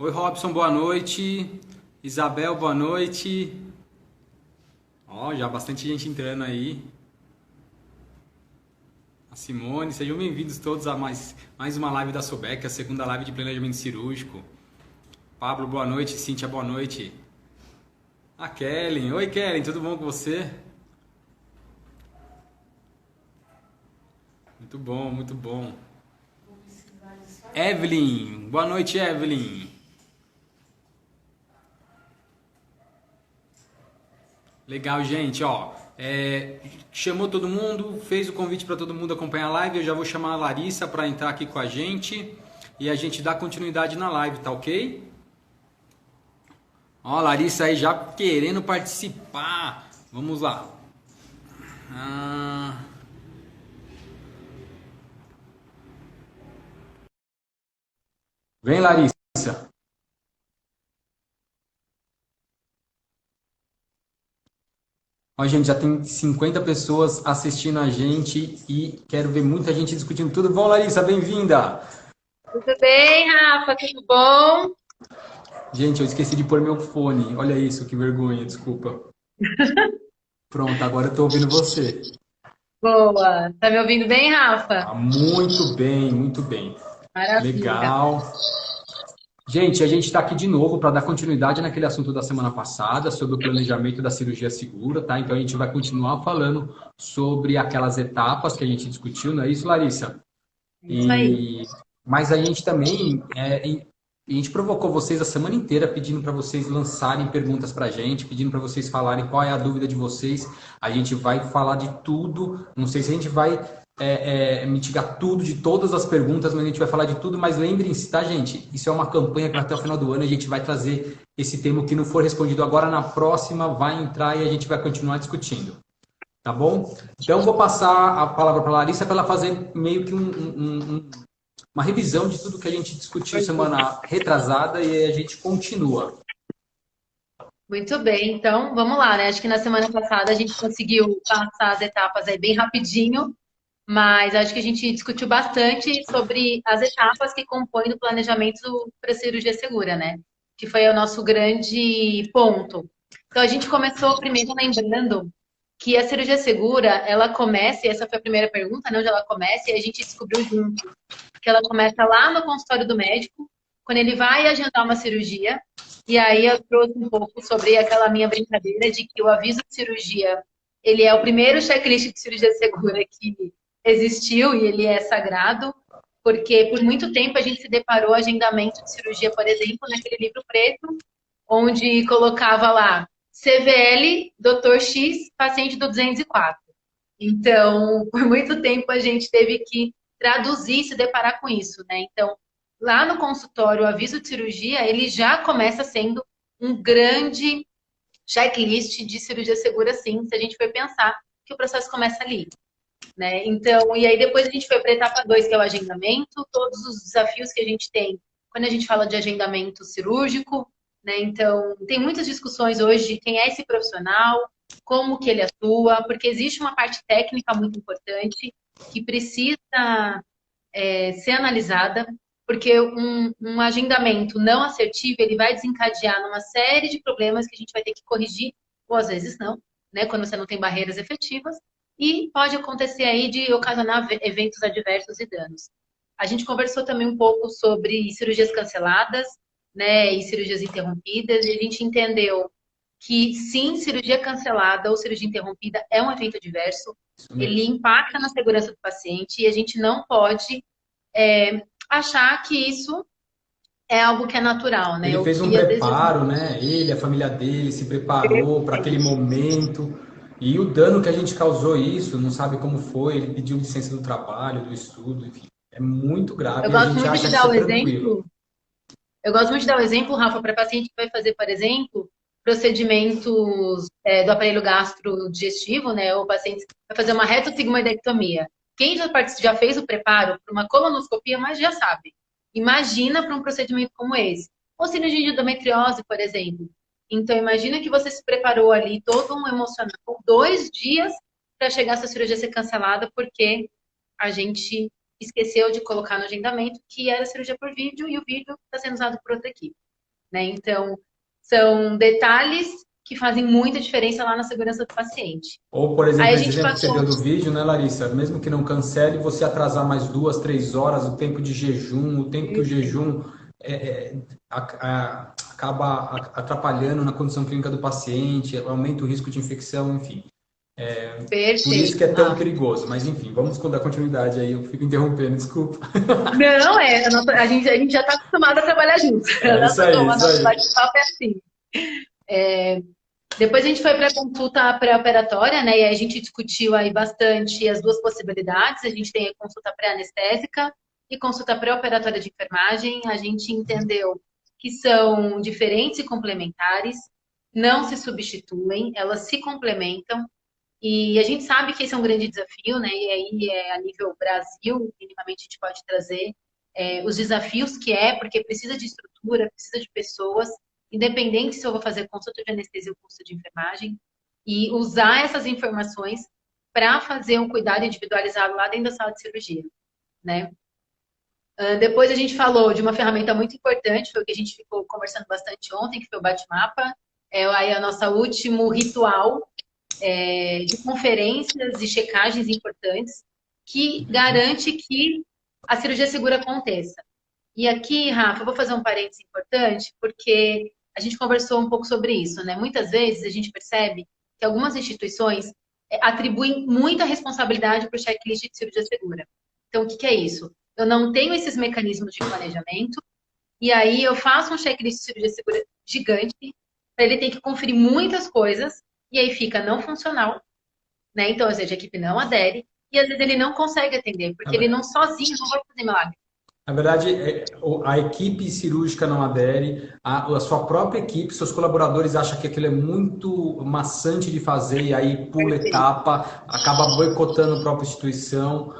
Oi, Robson, boa noite. Isabel, boa noite. Ó, já bastante gente entrando aí. A Simone, sejam bem-vindos todos a mais uma live da Sobec, a segunda live de planejamento cirúrgico. Pablo, boa noite. Cíntia, boa noite. A Kellen, oi Kellen, tudo bom com você? Muito bom, muito bom. Evelyn, boa noite, Evelyn. Legal, gente, ó. Chamou todo mundo, fez o convite para todo mundo acompanhar a live. Eu já vou chamar a Larissa para entrar aqui com a gente e a gente dá continuidade na live, tá ok? Ó, a Larissa aí já querendo participar. Vamos lá. Ah, vem, Larissa. Ó, gente, já tem 50 pessoas assistindo a gente e quero ver muita gente discutindo. Tudo bom, Larissa? Bem-vinda! Tudo bem, Rafa? Tudo bom? Gente, eu esqueci de pôr meu fone. Olha isso, que vergonha, desculpa. Pronto, agora eu tô ouvindo você. Boa. Tá me ouvindo bem, Rafa? Ah, muito bem, muito bem. Maravilha. Legal. Gente, a gente está aqui de novo para dar continuidade naquele assunto da semana passada, sobre o planejamento da cirurgia segura, tá? Então a gente vai continuar falando sobre aquelas etapas que a gente discutiu, não é isso, Larissa? Isso aí. E mas a gente também a gente provocou vocês a semana inteira pedindo para vocês lançarem perguntas para a gente, pedindo para vocês falarem qual é a dúvida de vocês. A gente vai falar de tudo. Não sei se a gente vai mitigar tudo de todas as perguntas, mas a gente vai falar de tudo. Mas lembrem-se, tá, gente? Isso é uma campanha que até o final do ano a gente vai trazer esse tema que não for respondido agora na próxima vai entrar e a gente vai continuar discutindo. Tá bom? Então, eu vou passar a palavra para a Larissa para ela fazer meio que uma revisão de tudo que a gente discutiu semana retrasada e a gente continua. Muito bem. Então, vamos lá, né? Acho que na semana passada a gente conseguiu passar as etapas aí bem rapidinho, mas acho que a gente discutiu bastante sobre as etapas que compõem o planejamento para cirurgia segura, né? Que foi o nosso grande ponto. Então, a gente começou primeiro lembrando que a cirurgia segura, ela começa, e essa foi a primeira pergunta, né? Onde ela começa, e a gente descobriu junto que ela começa lá no consultório do médico, quando ele vai agendar uma cirurgia. E aí eu trouxe um pouco sobre aquela minha brincadeira de que o aviso de cirurgia, ele é o primeiro checklist de cirurgia segura que existiu e ele é sagrado, porque por muito tempo a gente se deparou agendamento de cirurgia, por exemplo, naquele livro preto, onde colocava lá CVL, Dr. X, paciente do 204. Então, por muito tempo a gente teve que traduzir, se deparar com isso, né? Então, lá no consultório, o aviso de cirurgia, ele já começa sendo um grande checklist de cirurgia segura, sim, se a gente for pensar que o processo começa ali, né? Então, e aí depois a gente foi para a etapa 2, que é o agendamento, todos os desafios que a gente tem quando a gente fala de agendamento cirúrgico, né? Então, tem muitas discussões hoje de quem é esse profissional, como que ele atua, porque existe uma parte técnica muito importante que precisa ser analisada, porque um agendamento não assertivo, ele vai desencadear numa série de problemas que a gente vai ter que corrigir, ou às vezes não, né? Quando você não tem barreiras efetivas, e pode acontecer aí de ocasionar eventos adversos e danos. A gente conversou também um pouco sobre cirurgias canceladas, né, e cirurgias interrompidas, e a gente entendeu que sim, cirurgia cancelada ou cirurgia interrompida é um evento adverso, Isso ele mesmo. impacta na segurança do paciente e a gente não pode achar que isso é algo que é natural, né? Ele O fez um que às vezes preparo, né? Ele, a família dele, se preparou para aquele momento. E o dano que a gente causou isso, não sabe como foi, ele pediu licença do trabalho, do estudo, enfim. É muito eu grave e a gosto gente muito de acha que dar isso é o tranquilo. exemplo, eu gosto muito de dar o exemplo, Rafa, para paciente que vai fazer, por exemplo, procedimentos do aparelho gastrodigestivo, né? Ou paciente que vai fazer uma retossigmoidectomia. Quem já fez o preparo para uma colonoscopia, mas já sabe. Imagina para um procedimento como esse. Ou cirurgia de endometriose, por exemplo. Então, imagina que você se preparou ali todo um emocional, 2 dias para chegar essa cirurgia ser cancelada, porque a gente esqueceu de colocar no agendamento que era cirurgia por vídeo e o vídeo está sendo usado por outra equipe. né? Então, são detalhes que fazem muita diferença lá na segurança do paciente. Ou, por Aí exemplo, a esse gente exemplo que você passou. deu do vídeo, né, Larissa? Mesmo que não cancele, você atrasar mais 2, 3 horas, o tempo de jejum, o tempo que o jejum acaba atrapalhando na condição clínica do paciente, aumenta o risco de infecção, enfim. Por isso que Perfeito, é tão Rafa. perigoso. Mas, enfim, vamos dar continuidade aí. Eu fico interrompendo, desculpa. Não, a gente já está acostumado a trabalhar juntos. É isso aí, A isso nossa aí. bate-papo é assim. Depois a gente foi para a consulta pré-operatória, né? E aí a gente discutiu aí bastante as duas possibilidades. A gente tem a consulta pré-anestésica e consulta pré-operatória de enfermagem. A gente entendeu que são diferentes e complementares, não se substituem, elas se complementam. E a gente sabe que esse é um grande desafio, né? E aí, a nível Brasil, minimamente a gente pode trazer os desafios que é, porque precisa de estrutura, precisa de pessoas, independente se eu vou fazer consulta de anestesia ou consulta de enfermagem, e usar essas informações para fazer um cuidado individualizado lá dentro da sala de cirurgia, né? Depois a gente falou de uma ferramenta muito importante, foi o que a gente ficou conversando bastante ontem, que foi o Bate-Mapa. É aí a nossa último ritual de conferências e checagens importantes que garante que a cirurgia segura aconteça. E aqui, Rafa, eu vou fazer um parênteses importante, porque a gente conversou um pouco sobre isso, né? Muitas vezes a gente percebe que algumas instituições atribuem muita responsabilidade para o checklist de cirurgia segura. Então, o que é isso? Eu não tenho esses mecanismos de planejamento, e aí eu faço um checklist de cirurgia segura gigante, para ele ter que conferir muitas coisas, e aí fica não funcional, né? Então, ou seja, a equipe não adere, e às vezes ele não consegue atender, porque ele não sozinho não vai fazer milagre. Na verdade, a equipe cirúrgica não adere, a sua própria equipe, seus colaboradores acham que aquilo é muito maçante de fazer e aí pula etapa, acaba boicotando a própria instituição.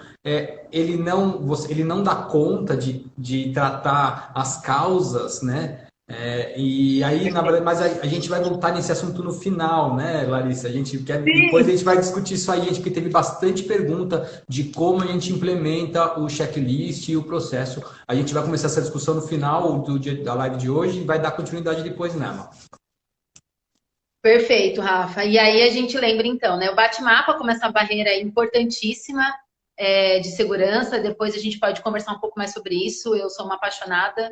Ele não dá conta de tratar as causas, né? E aí, na verdade, mas a gente vai voltar nesse assunto no final, né, Larissa? A gente quer, depois a Sim, gente vai discutir isso aí, gente, porque teve bastante pergunta de como a gente implementa o checklist e o processo. A gente vai começar essa discussão no final da live de hoje e vai dar continuidade depois nela. perfeito, Rafa. E aí a gente lembra então, né? O bate-mapa como essa barreira importantíssima de segurança. Depois a gente pode conversar um pouco mais sobre isso. Eu sou uma apaixonada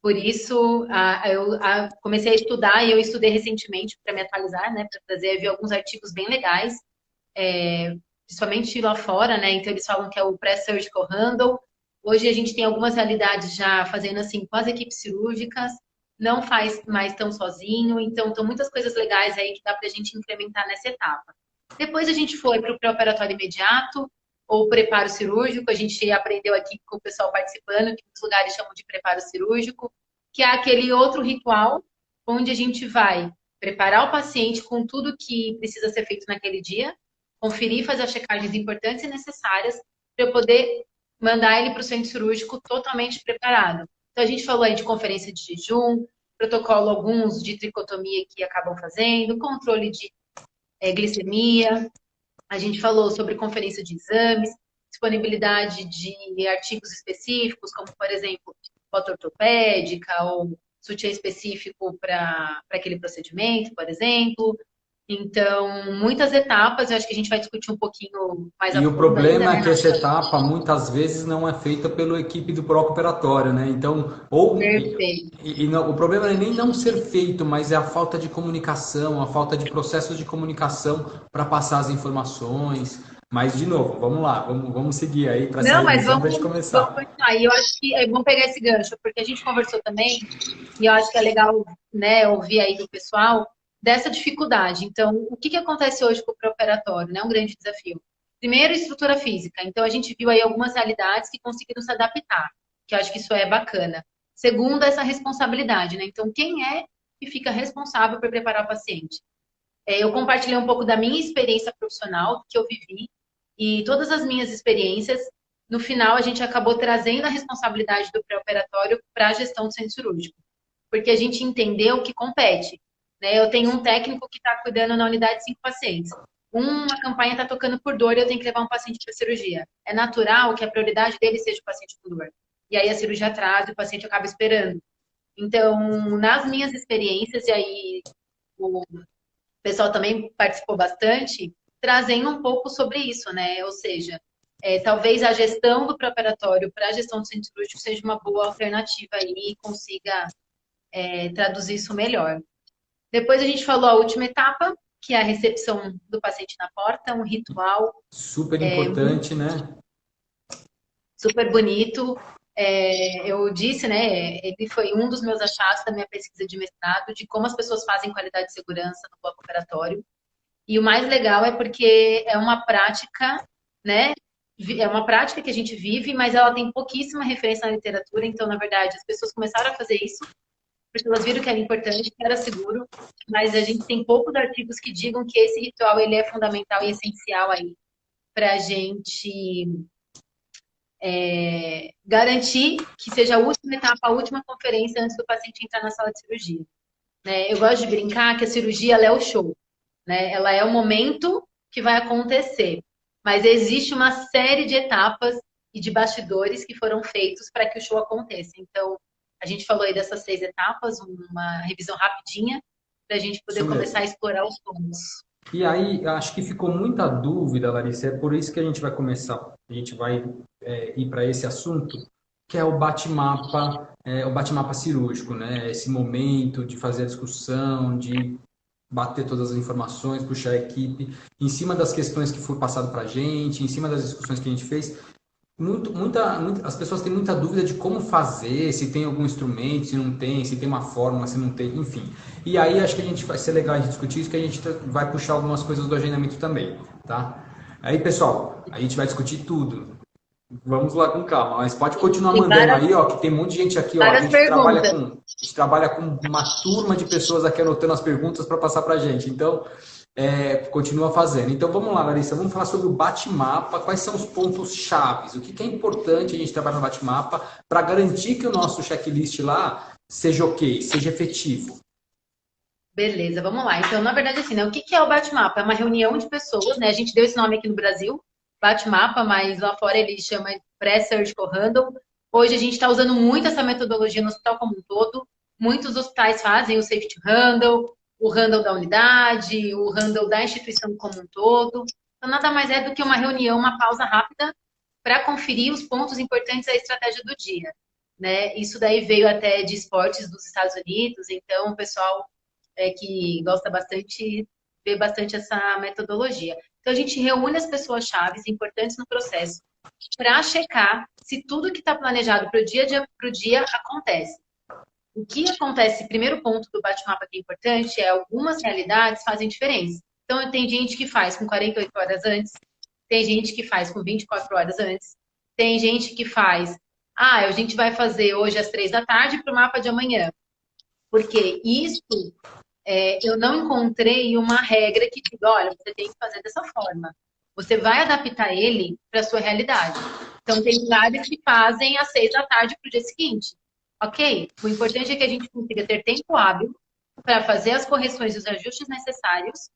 por isso. Comecei a estudar e eu estudei recentemente para me atualizar, né? Para trazer, vi alguns artigos bem legais, principalmente lá fora, né? Então eles falam que é o pré-surgical handle. Hoje a gente tem algumas realidades já fazendo assim com as equipes cirúrgicas, não faz mais tão sozinho, então estão muitas coisas legais aí que dá para a gente incrementar nessa etapa. Depois a gente foi para o pré-operatório imediato, ou preparo cirúrgico, a gente aprendeu aqui com o pessoal participando, que muitos lugares chamam de preparo cirúrgico, que é aquele outro ritual onde a gente vai preparar o paciente com tudo que precisa ser feito naquele dia, conferir, fazer as checagens importantes e necessárias para eu poder mandar ele para o centro cirúrgico totalmente preparado. Então, a gente falou aí de conferência de jejum, protocolo alguns de tricotomia que acabam fazendo, controle de glicemia, a gente falou sobre conferência de exames, disponibilidade de artigos específicos, como, por exemplo, foto ortopédica ou sutiã específico para aquele procedimento, por exemplo. Então, muitas etapas, eu acho que a gente vai discutir um pouquinho mais a E o fundo ainda, problema é né, que essa Rafa? etapa muitas vezes não é feita pela equipe do próprio operatório, né? Então, Perfeito. o problema não é nem não ser feito, mas é a falta de comunicação, a falta de processos de comunicação para passar as informações. Mas, de novo, vamos lá, vamos seguir aí para essa Não, mas revisão vamos, para a gente vamos começar. continuar. E eu acho que é bom pegar esse gancho, porque a gente conversou também, e eu acho que é legal, né, ouvir aí do pessoal dessa dificuldade. Então, o que acontece hoje com o pré-operatório, né? Um grande desafio. Primeiro, estrutura física. Então, a gente viu aí algumas realidades que conseguiram se adaptar, que eu acho que isso é bacana. Segundo, essa responsabilidade, né? Então, quem é que fica responsável por preparar o paciente? Eu compartilhei um pouco da minha experiência profissional, que eu vivi, e todas as minhas experiências, no final, a gente acabou trazendo a responsabilidade do pré-operatório para a gestão do centro cirúrgico, porque a gente entendeu que compete. Né? Eu tenho um técnico que está cuidando na unidade de 5 pacientes. Uma campanha está tocando por dor e eu tenho que levar um paciente para cirurgia. É natural que a prioridade dele seja o paciente com dor. E aí a cirurgia atrasa e o paciente acaba esperando. Então, nas minhas experiências, e aí o pessoal também participou bastante, trazendo um pouco sobre isso, né? Ou seja, talvez a gestão do preparatório para a gestão do centro cirúrgico seja uma boa alternativa aí e consiga traduzir isso melhor. Depois a gente falou a última etapa, que é a recepção do paciente na porta, um ritual Super importante, né? super bonito. Eu disse, né? Ele foi um dos meus achados da minha pesquisa de mestrado, de como as pessoas fazem qualidade de segurança no bloco operatório. E o mais legal é porque é uma prática, né? É uma prática que a gente vive, mas ela tem pouquíssima referência na literatura. Então, na verdade, as pessoas começaram a fazer isso porque elas viram que era importante, que era seguro. Mas a gente tem poucos artigos que digam que esse ritual ele é fundamental e essencial aí para a gente garantir que seja a última etapa, a última conferência antes do paciente entrar na sala de cirurgia. Né? Eu gosto de brincar que a cirurgia ela é o show, né? Ela é o momento que vai acontecer, mas existe uma série de etapas e de bastidores que foram feitos para que o show aconteça. Então, a gente falou aí dessas 6 etapas, uma revisão rapidinha, para a gente poder começar a explorar os pontos. E aí, acho que ficou muita dúvida, Larissa, é por isso que a gente vai começar, a gente vai ir para esse assunto, que é o bate-mapa cirúrgico, né? Esse momento de fazer a discussão, de bater todas as informações, puxar a equipe, em cima das questões que foi passado para a gente, em cima das discussões que a gente fez. As pessoas têm muita dúvida de como fazer, se tem algum instrumento, se não tem, se tem uma fórmula, se não tem, enfim. E aí acho que a gente vai ser legal a gente discutir isso, que a gente vai puxar algumas coisas do agendamento também, tá? Aí, pessoal, a gente vai discutir tudo. Vamos lá com calma, mas pode continuar mandando aí, ó, que tem um monte de gente aqui, ó. A gente trabalha com uma turma de pessoas aqui anotando as perguntas para passar para a gente. Então, continua fazendo. Então vamos lá, Larissa, vamos falar sobre o bate-mapa, quais são os pontos chaves, o que é importante a gente trabalhar no bate-mapa para garantir que o nosso checklist lá seja ok, seja efetivo. Beleza, vamos lá. Então, na verdade, assim, né, o que é o bate-mapa? É uma reunião de pessoas, né? A gente deu esse nome aqui no Brasil, bate-mapa, mas lá fora ele chama Pré-Surgical Handle. Hoje a gente está usando muito essa metodologia no hospital como um todo. Muitos hospitais fazem o Safety Handle, o handle da unidade, o handle da instituição como um todo. Então, nada mais é do que uma reunião, uma pausa rápida para conferir os pontos importantes da estratégia do dia. Né? Isso daí veio até de esportes dos Estados Unidos, então o pessoal que gosta bastante, vê bastante essa metodologia. Então, a gente reúne as pessoas-chave importantes no processo para checar se tudo que está planejado para o dia acontece. O que acontece, primeiro ponto do bate-mapa que é importante, é algumas realidades fazem diferença. Então, tem gente que faz com 48 horas antes, tem gente que faz com 24 horas antes, tem gente que faz, a gente vai fazer hoje às 3 da tarde para o mapa de amanhã. Porque isso, eu não encontrei uma regra que diga, olha, você tem que fazer dessa forma. Você vai adaptar ele para a sua realidade. Então, tem lugares que fazem às 6 da tarde para o dia seguinte. Ok? O importante é que a gente consiga ter tempo hábil para fazer as correções e os ajustes necessários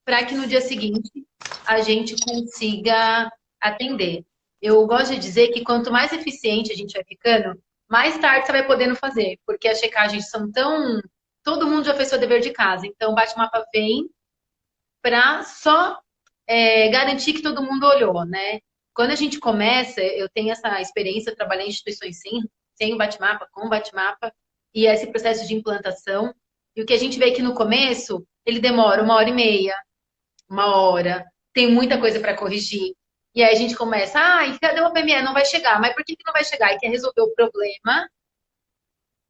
para que no dia seguinte a gente consiga atender. Eu gosto de dizer que quanto mais eficiente a gente vai ficando, mais tarde você vai podendo fazer, porque as checagens são tão... Todo mundo já fez seu dever de casa, então o bate-mapa vem para só garantir que todo mundo olhou, né? Quando a gente começa, eu tenho essa experiência, eu trabalhei em instituições sem o bate-mapa, com o bate-mapa, e esse processo de implantação. E o que a gente vê aqui no começo, ele demora 1h30, 1 hora, tem muita coisa para corrigir. E aí a gente começa, e cadê o PME? Não vai chegar. Mas por que não vai chegar? E quer resolver o problema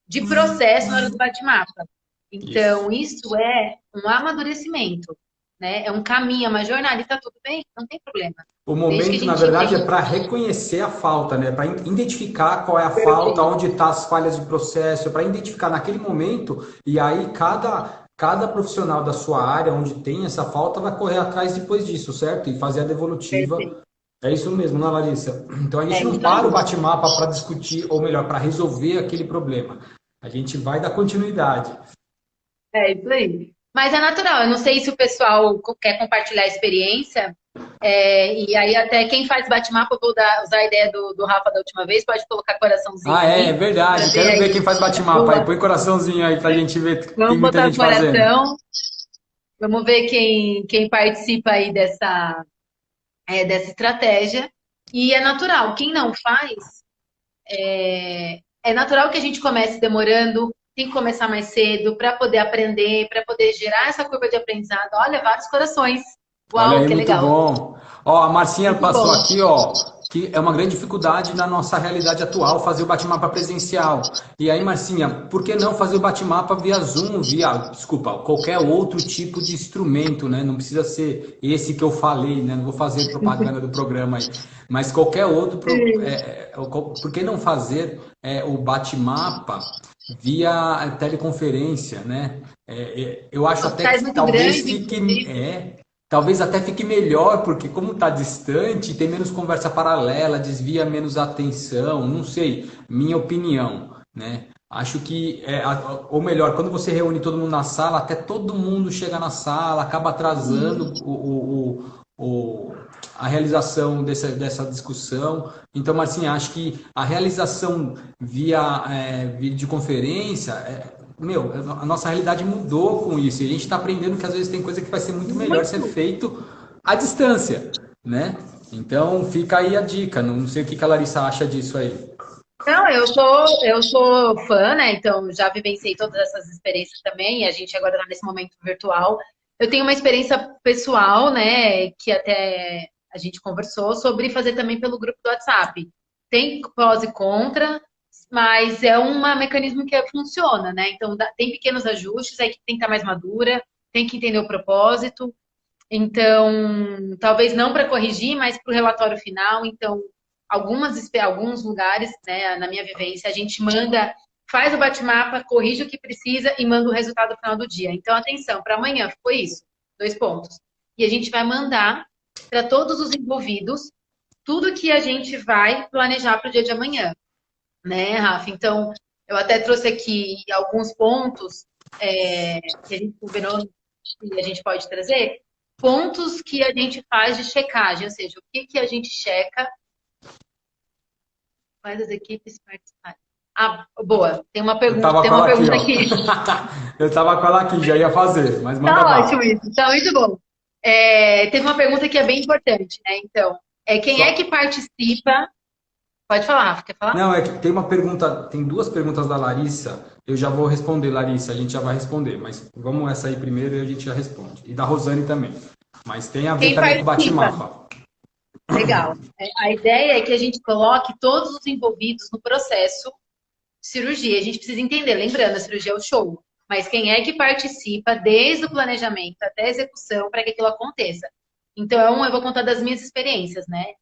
de processo na hora do bate-mapa. Então, isso é um amadurecimento, né? É um caminho, é uma jornada e tá tudo bem, não tem problema. O momento, na verdade, é para reconhecer a falta, né? Para identificar qual é a falta, onde estão as falhas de processo, para identificar naquele momento, e aí cada profissional da sua área, onde tem essa falta, vai correr atrás depois disso, certo? E fazer a devolutiva. Perfeito. É isso mesmo, não, Larissa? Então a gente não para o bate-mapa para discutir, ou melhor, para resolver aquele problema. A gente vai dar continuidade. É isso aí. Mas é natural, eu não sei se o pessoal quer compartilhar a experiência, E aí até quem faz bate-mapa, eu vou usar a ideia do Rafa da última vez, pode colocar coraçãozinho Ah, é aí, para verdade. ver Quero ver aí. quem faz bate-mapa aí. Põe coraçãozinho aí pra gente ver. Tem Vamos muita botar gente fazendo. coração, vamos ver quem participa aí dessa estratégia. E é natural, quem não faz, é natural que a gente comece demorando, tem que começar mais cedo para poder aprender, para poder gerar essa curva de aprendizado. Olha, vários corações. Olha Uau, aí, que muito legal. bom. Ó, a Marcinha Muito bom. passou aqui, ó, que é uma grande dificuldade na nossa realidade atual fazer o bate-mapa presencial. E aí, Marcinha, por que não fazer o bate-mapa via Zoom, desculpa, qualquer outro tipo de instrumento, né? Não precisa ser esse que eu falei, né? Não vou fazer propaganda do programa aí. Mas qualquer outro, por que não fazer o bate-mapa via teleconferência, né? Eu acho Os até que cais muito talvez grande, fique, inclusive. talvez até fique melhor, porque como está distante, tem menos conversa paralela, desvia menos atenção, não sei, minha opinião, né? Acho que, ou melhor, quando você reúne todo mundo na sala, até todo mundo chega na sala, acaba atrasando a realização dessa discussão. Então, Marcinha, acho que a realização via videoconferência, meu, a nossa realidade mudou com isso. E a gente está aprendendo que às vezes tem coisa que vai ser muito melhor ser Muito. feito à distância, né? Então, fica aí a dica. Não sei o que a Larissa acha disso aí. Não, eu sou fã, né? Então já vivenciei todas essas experiências também, e a gente agora está nesse momento virtual. Eu tenho uma experiência pessoal, né? Que até a gente conversou sobre fazer também pelo grupo do WhatsApp. Tem prós e contra, mas é um mecanismo que funciona, né? Então tem pequenos ajustes, a equipe tem que estar mais madura, tem que entender o propósito. Então, talvez não para corrigir, mas para o relatório final. Então, alguns lugares, né, na minha vivência, a gente manda, faz o bate-mapa, corrige o que precisa e manda o resultado final do dia. Então, atenção, para amanhã foi isso, 2 pontos. E a gente vai mandar para todos os envolvidos tudo que a gente vai planejar para o dia de amanhã, né, Rafa? Então, eu até trouxe aqui alguns pontos que a gente combinou e a gente pode trazer pontos que a gente faz de checagem, ou seja, o que a gente checa, quais as equipes participarem. Ah, boa, tem uma Eu pergunta, tava tem com uma ela aqui, pergunta ó. aqui. Eu tava com ela aqui, já ia fazer, mas manda Tá ótimo bala. isso, tá muito bom. Teve uma pergunta que é bem importante, né? Então, quem é que Só, participa? Pode falar, Rafa, quer falar? não, é que tem uma pergunta, tem duas perguntas da Larissa. Eu já vou responder, Larissa, a gente já vai responder, mas vamos essa aí primeiro e a gente já responde. E da Rosane também. Mas tem a ver Quem também com o participa? bate-mapa. Legal. A ideia é que a gente coloque todos os envolvidos no processo cirurgia, a gente precisa entender, lembrando, a cirurgia é o show, mas quem é que participa desde o planejamento até a execução para que aquilo aconteça? Então, eu vou contar das minhas experiências, né?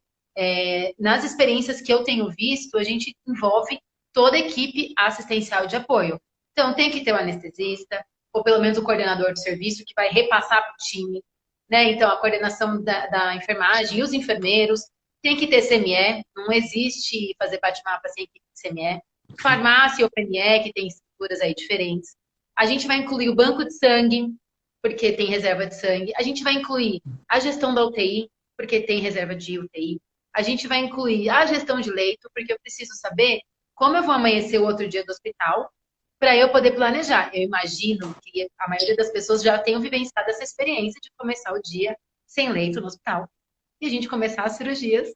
Nas experiências que eu tenho visto, a gente envolve toda a equipe assistencial de apoio. Então, tem que ter o anestesista, ou pelo menos o coordenador de serviço, que vai repassar para o time, né? Então, a coordenação da enfermagem e os enfermeiros, tem que ter CME, não existe fazer bate-mapa sem equipe de CME. Farmácia e OPME, que tem estruturas aí diferentes. A gente vai incluir o banco de sangue, porque tem reserva de sangue. A gente vai incluir a gestão da UTI, porque tem reserva de UTI. A gente vai incluir a gestão de leito, porque eu preciso saber como eu vou amanhecer o outro dia do hospital, para eu poder planejar. Eu imagino que a maioria das pessoas já tenham vivenciado essa experiência de começar o dia sem leito no hospital e a gente começar as cirurgias,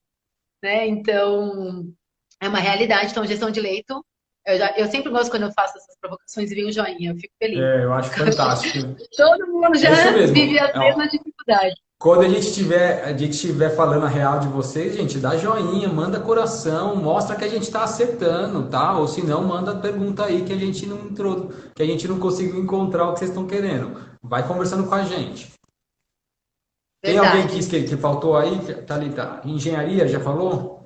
né? Então, é uma realidade. Então, gestão de leito, eu sempre gosto quando eu faço essas provocações e vem um joinha, eu fico feliz. É, eu acho fantástico. Todo mundo É isso já mesmo. vive as mesmas dificuldades. Quando a gente tiver falando a real de vocês, gente, dá joinha, manda coração, mostra que a gente está acertando, tá? Ou se não, manda pergunta aí que a gente não entrou, que a gente não conseguiu encontrar o que vocês estão querendo. Vai conversando com a gente. Tem alguém Verdade. que faltou aí, Thalita? Engenharia, já falou?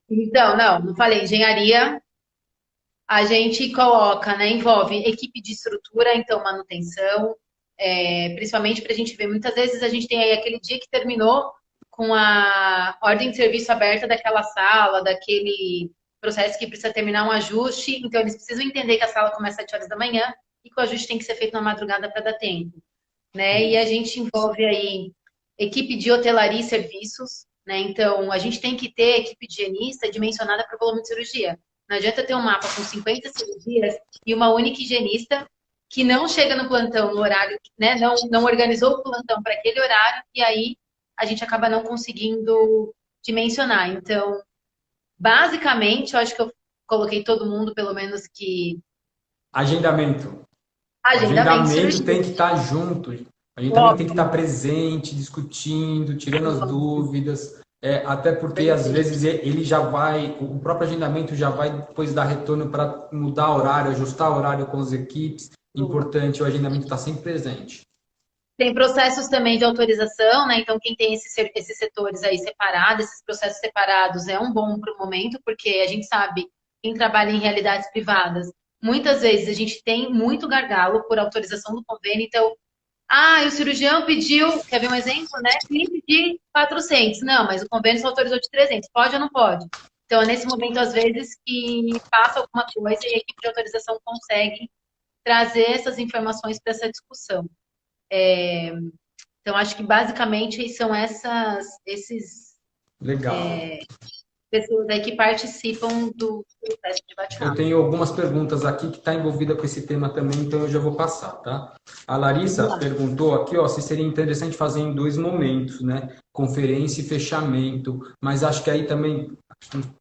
Então, não falei. Engenharia, a gente coloca, né? Envolve equipe de estrutura, então manutenção, principalmente para a gente ver. Muitas vezes a gente tem aí aquele dia que terminou com a ordem de serviço aberta daquela sala, daquele processo que precisa terminar um ajuste. Então, eles precisam entender que a sala começa às 7 horas da manhã e que o ajuste tem que ser feito na madrugada para dar tempo, né? E a gente envolve aí. equipe de hotelaria e serviços, né? Então, a gente tem que ter equipe de higienista dimensionada para o volume de cirurgia. Não adianta ter um mapa com 50 cirurgias e uma única higienista que não chega no plantão no horário, né? Não organizou o plantão para aquele horário e aí a gente acaba não conseguindo dimensionar. Então, basicamente, eu acho que eu coloquei todo mundo, pelo menos que Agendamento. O agendamento de agendamento cirurgia. tem que estar junto. A gente também tem que estar Óbvio. presente, discutindo, tirando as dúvidas. Até porque às Perfeito. vezes ele já vai, o próprio agendamento já vai depois dar retorno para mudar horário, ajustar horário com as equipes. Importante, o agendamento está sempre presente. Tem processos também de autorização, né? Então, quem tem esses setores aí separados, esses processos separados, é um bom para o momento, porque a gente sabe, quem trabalha em realidades privadas, muitas vezes a gente tem muito gargalo por autorização do convênio. Então, o cirurgião pediu, quer ver um exemplo, né? Queria pedir 400. Não, mas o convênio só autorizou de 300. Pode ou não pode? Então, é nesse momento, às vezes, que passa alguma coisa e a equipe de autorização consegue trazer essas informações para essa discussão. Então, acho que basicamente são esses Legal. pessoas aí que participam do processo de Eu bate-papo. tenho algumas perguntas aqui que está envolvida com esse tema também, então eu já vou passar, tá? A Vamos Larissa lá. perguntou aqui, ó, se seria interessante fazer em dois momentos, né? Conferência e fechamento, mas acho que aí também,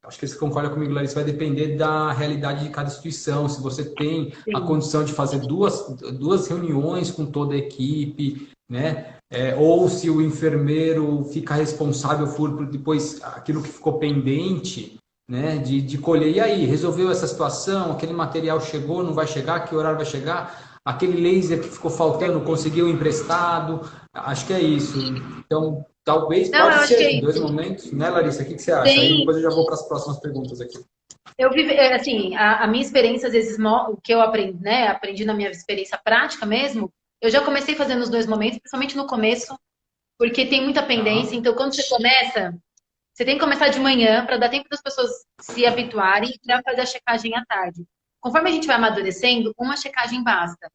acho que você concorda comigo, Larissa, vai depender da realidade de cada instituição. Se você tem a Sim, condição de fazer duas reuniões com toda a equipe, né? Ou se o enfermeiro fica responsável por depois aquilo que ficou pendente, né, de colher. E aí, resolveu essa situação? Aquele material chegou, não vai chegar? Que horário vai chegar? Aquele laser que ficou faltando, perfeito. conseguiu emprestado? Acho que é isso. Então, talvez, Não, pode eu acho que ser é em dois isso. momentos, né, Larissa? O que você acha? Aí Tem, depois eu já vou para as próximas perguntas aqui. eu vivi, assim, a minha experiência, às vezes, o que eu aprendi, né, aprendi na minha experiência prática mesmo, eu já comecei fazendo os dois momentos, principalmente no começo, porque tem muita pendência. Tá? Então, quando você começa, você tem que começar de manhã para dar tempo das pessoas se habituarem para fazer a checagem à tarde. Conforme a gente vai amadurecendo, uma checagem basta.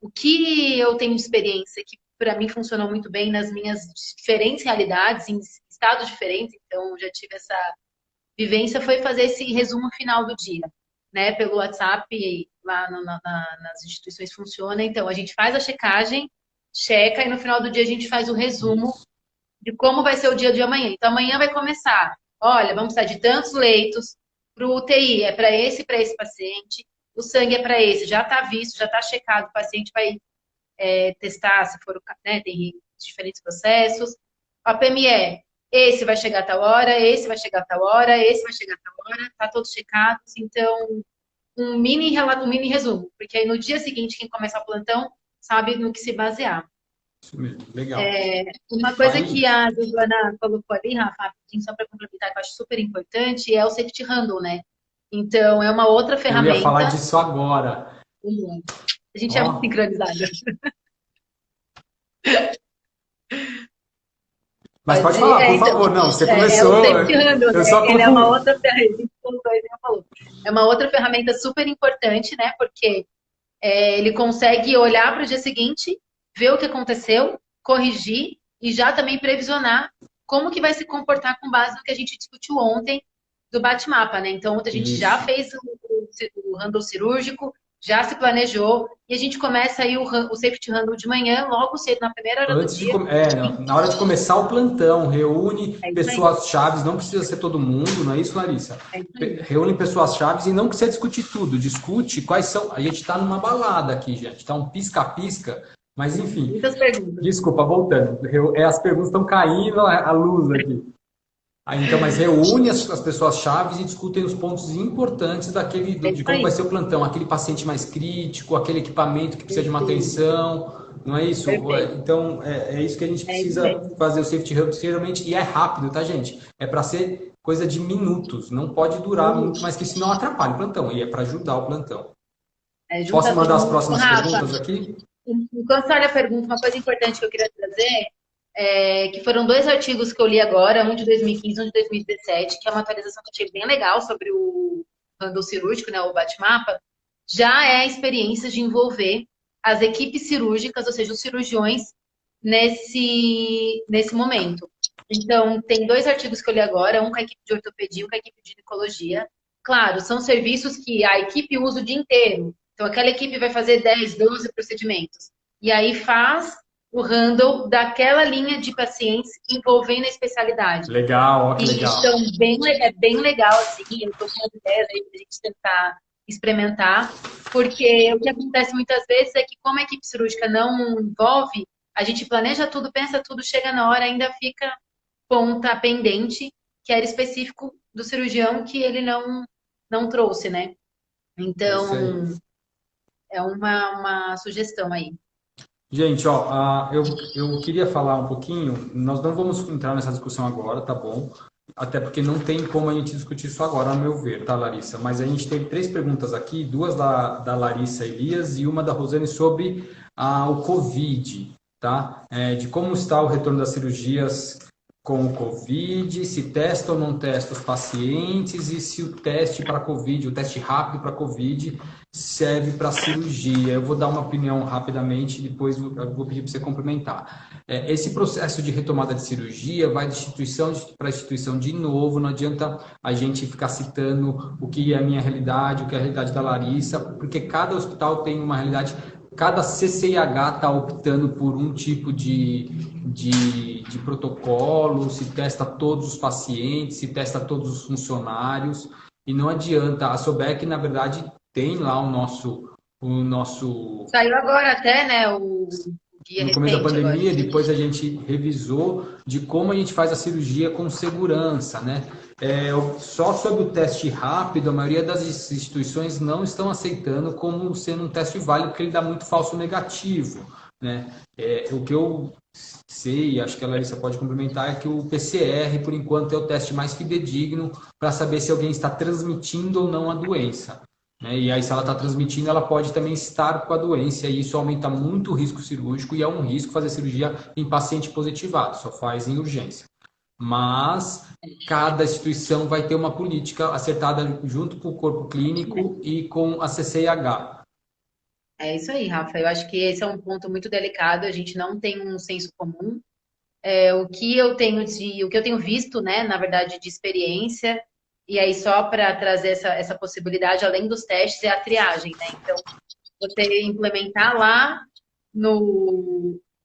O que eu tenho de experiência que para mim funcionou muito bem nas minhas diferentes realidades, em estados diferentes, então já tive essa vivência, foi fazer esse resumo final do dia, né? Pelo WhatsApp, lá nas instituições funciona. Então, a gente faz a checagem, checa, e no final do dia a gente faz o resumo Isso. de como vai ser o dia de amanhã. Então, amanhã vai começar. Olha, vamos precisar de tantos leitos para o UTI, é para esse paciente. O sangue é para esse, já está visto, já está checado. O paciente vai testar, se for o caso, né? Tem diferentes processos. A PME, esse vai chegar a tal hora, esse vai chegar a tal hora, esse vai chegar a tal hora, tá todos checados. Então, um mini resumo, porque aí no dia seguinte, quem começa o plantão sabe no que se basear. Isso mesmo. Legal. Uma coisa que Aí, a Giovana colocou ali, Rafa, rapidinho, só para complementar, que eu acho super importante, é o safety handle, né? Então, é uma outra eu ia falar ferramenta. disso agora. A gente é muito Ó, sincronizada. mas pode falar, por favor. Não, você É o começou. safety handle, Eu né? só Ele é uma concluo. outra ferramenta, é uma outra ferramenta super importante, né? Porque ele consegue olhar para o dia seguinte, ver o que aconteceu, corrigir e já também previsionar como que vai se comportar com base no que a gente discutiu ontem do bate-mapa, né? Então, ontem a gente já Isso. fez o handle cirúrgico, já se planejou, e a gente começa aí o safety handle de manhã, logo cedo, na primeira hora do Antes de dia. na hora de começar o plantão, reúne É isso aí, pessoas chaves, não precisa ser todo mundo, não é isso, Larissa? é isso aí. Reúne pessoas chaves e não precisa discutir tudo, discute quais são. A gente está numa balada aqui, gente, está um pisca-pisca, mas enfim, Muitas perguntas. desculpa, voltando. As perguntas estão caindo a luz aqui. Aí, então, mas reúne as pessoas chaves e discutem os pontos importantes É de isso como vai aí. ser o plantão, aquele paciente mais crítico, aquele equipamento que precisa de uma Perfeito, atenção, não é isso? perfeito. Então, é isso que a gente É isso precisa mesmo. fazer o safety hub, geralmente, e é rápido, tá, gente? É para ser coisa de minutos, não pode durar muito mais que isso, senão atrapalha o plantão, e é para ajudar o plantão. Posso mandar as próximas Rafa, perguntas aqui? enquanto você olha a pergunta, uma coisa importante que eu queria trazer que foram dois artigos que eu li agora, um de 2015 e um de 2017, que é uma atualização que eu achei bem legal sobre o handle cirúrgico, né, o bate-mapa, já é a experiência de envolver as equipes cirúrgicas, ou seja, os cirurgiões, nesse momento. Então, tem 2 artigos que eu li agora, um com a equipe de ortopedia, um com a equipe de ginecologia. Claro, são serviços que a equipe usa o dia inteiro. Então, aquela equipe vai fazer 10, 12 procedimentos. E aí faz o handle daquela linha de pacientes envolvendo a especialidade. Legal, ó, que E legal. então, é bem legal, assim, eu estou com as ideias aí para a gente tentar experimentar, porque o que acontece muitas vezes é que, como a equipe cirúrgica não envolve, a gente planeja tudo, pensa tudo, chega na hora, ainda fica ponta pendente, que era específico do cirurgião que ele não trouxe, né? É isso aí. Então, é uma sugestão aí. Gente, ó, eu queria falar um pouquinho, nós não vamos entrar nessa discussão agora, tá bom? Até porque não tem como a gente discutir isso agora, ao meu ver, tá, Larissa? Mas a gente teve 3 perguntas aqui, 2 da Larissa Elias e uma da Rosane sobre o Covid, tá? De como está o retorno das cirurgias com o Covid, se testa ou não testa os pacientes e se o teste para Covid, o teste rápido para Covid, serve para cirurgia. Eu vou dar uma opinião rapidamente, depois eu vou pedir para você complementar. Esse processo de retomada de cirurgia vai de instituição para instituição de novo, não adianta a gente ficar citando o que é a minha realidade, o que é a realidade da Larissa, porque cada hospital tem uma realidade, cada CCIH está optando por um tipo de protocolo, se testa todos os pacientes, se testa todos os funcionários, e não adianta. A Sobec, na verdade, tem lá o nosso Saiu agora até, né, o guia no começo da recente agora. pandemia, depois a gente revisou de como a gente faz a cirurgia com segurança, né? Só sobre o teste rápido, a maioria das instituições não estão aceitando como sendo um teste válido, porque ele dá muito falso negativo, né? O que eu sei, acho que a Larissa pode complementar, é que o PCR, por enquanto, é o teste mais fidedigno para saber se alguém está transmitindo ou não a doença, né? E aí, se ela está transmitindo, ela pode também estar com a doença, e isso aumenta muito o risco cirúrgico, e é um risco fazer cirurgia em paciente positivado, só faz em urgência. Mas cada instituição vai ter uma política acertada junto com o corpo clínico e com a CCIH. É isso aí, Rafa. Eu acho que esse é um ponto muito delicado. A gente não tem um senso comum. O que eu tenho visto, né, na verdade, de experiência, e aí só para trazer essa possibilidade, além dos testes, é a triagem, né? Então, você implementar lá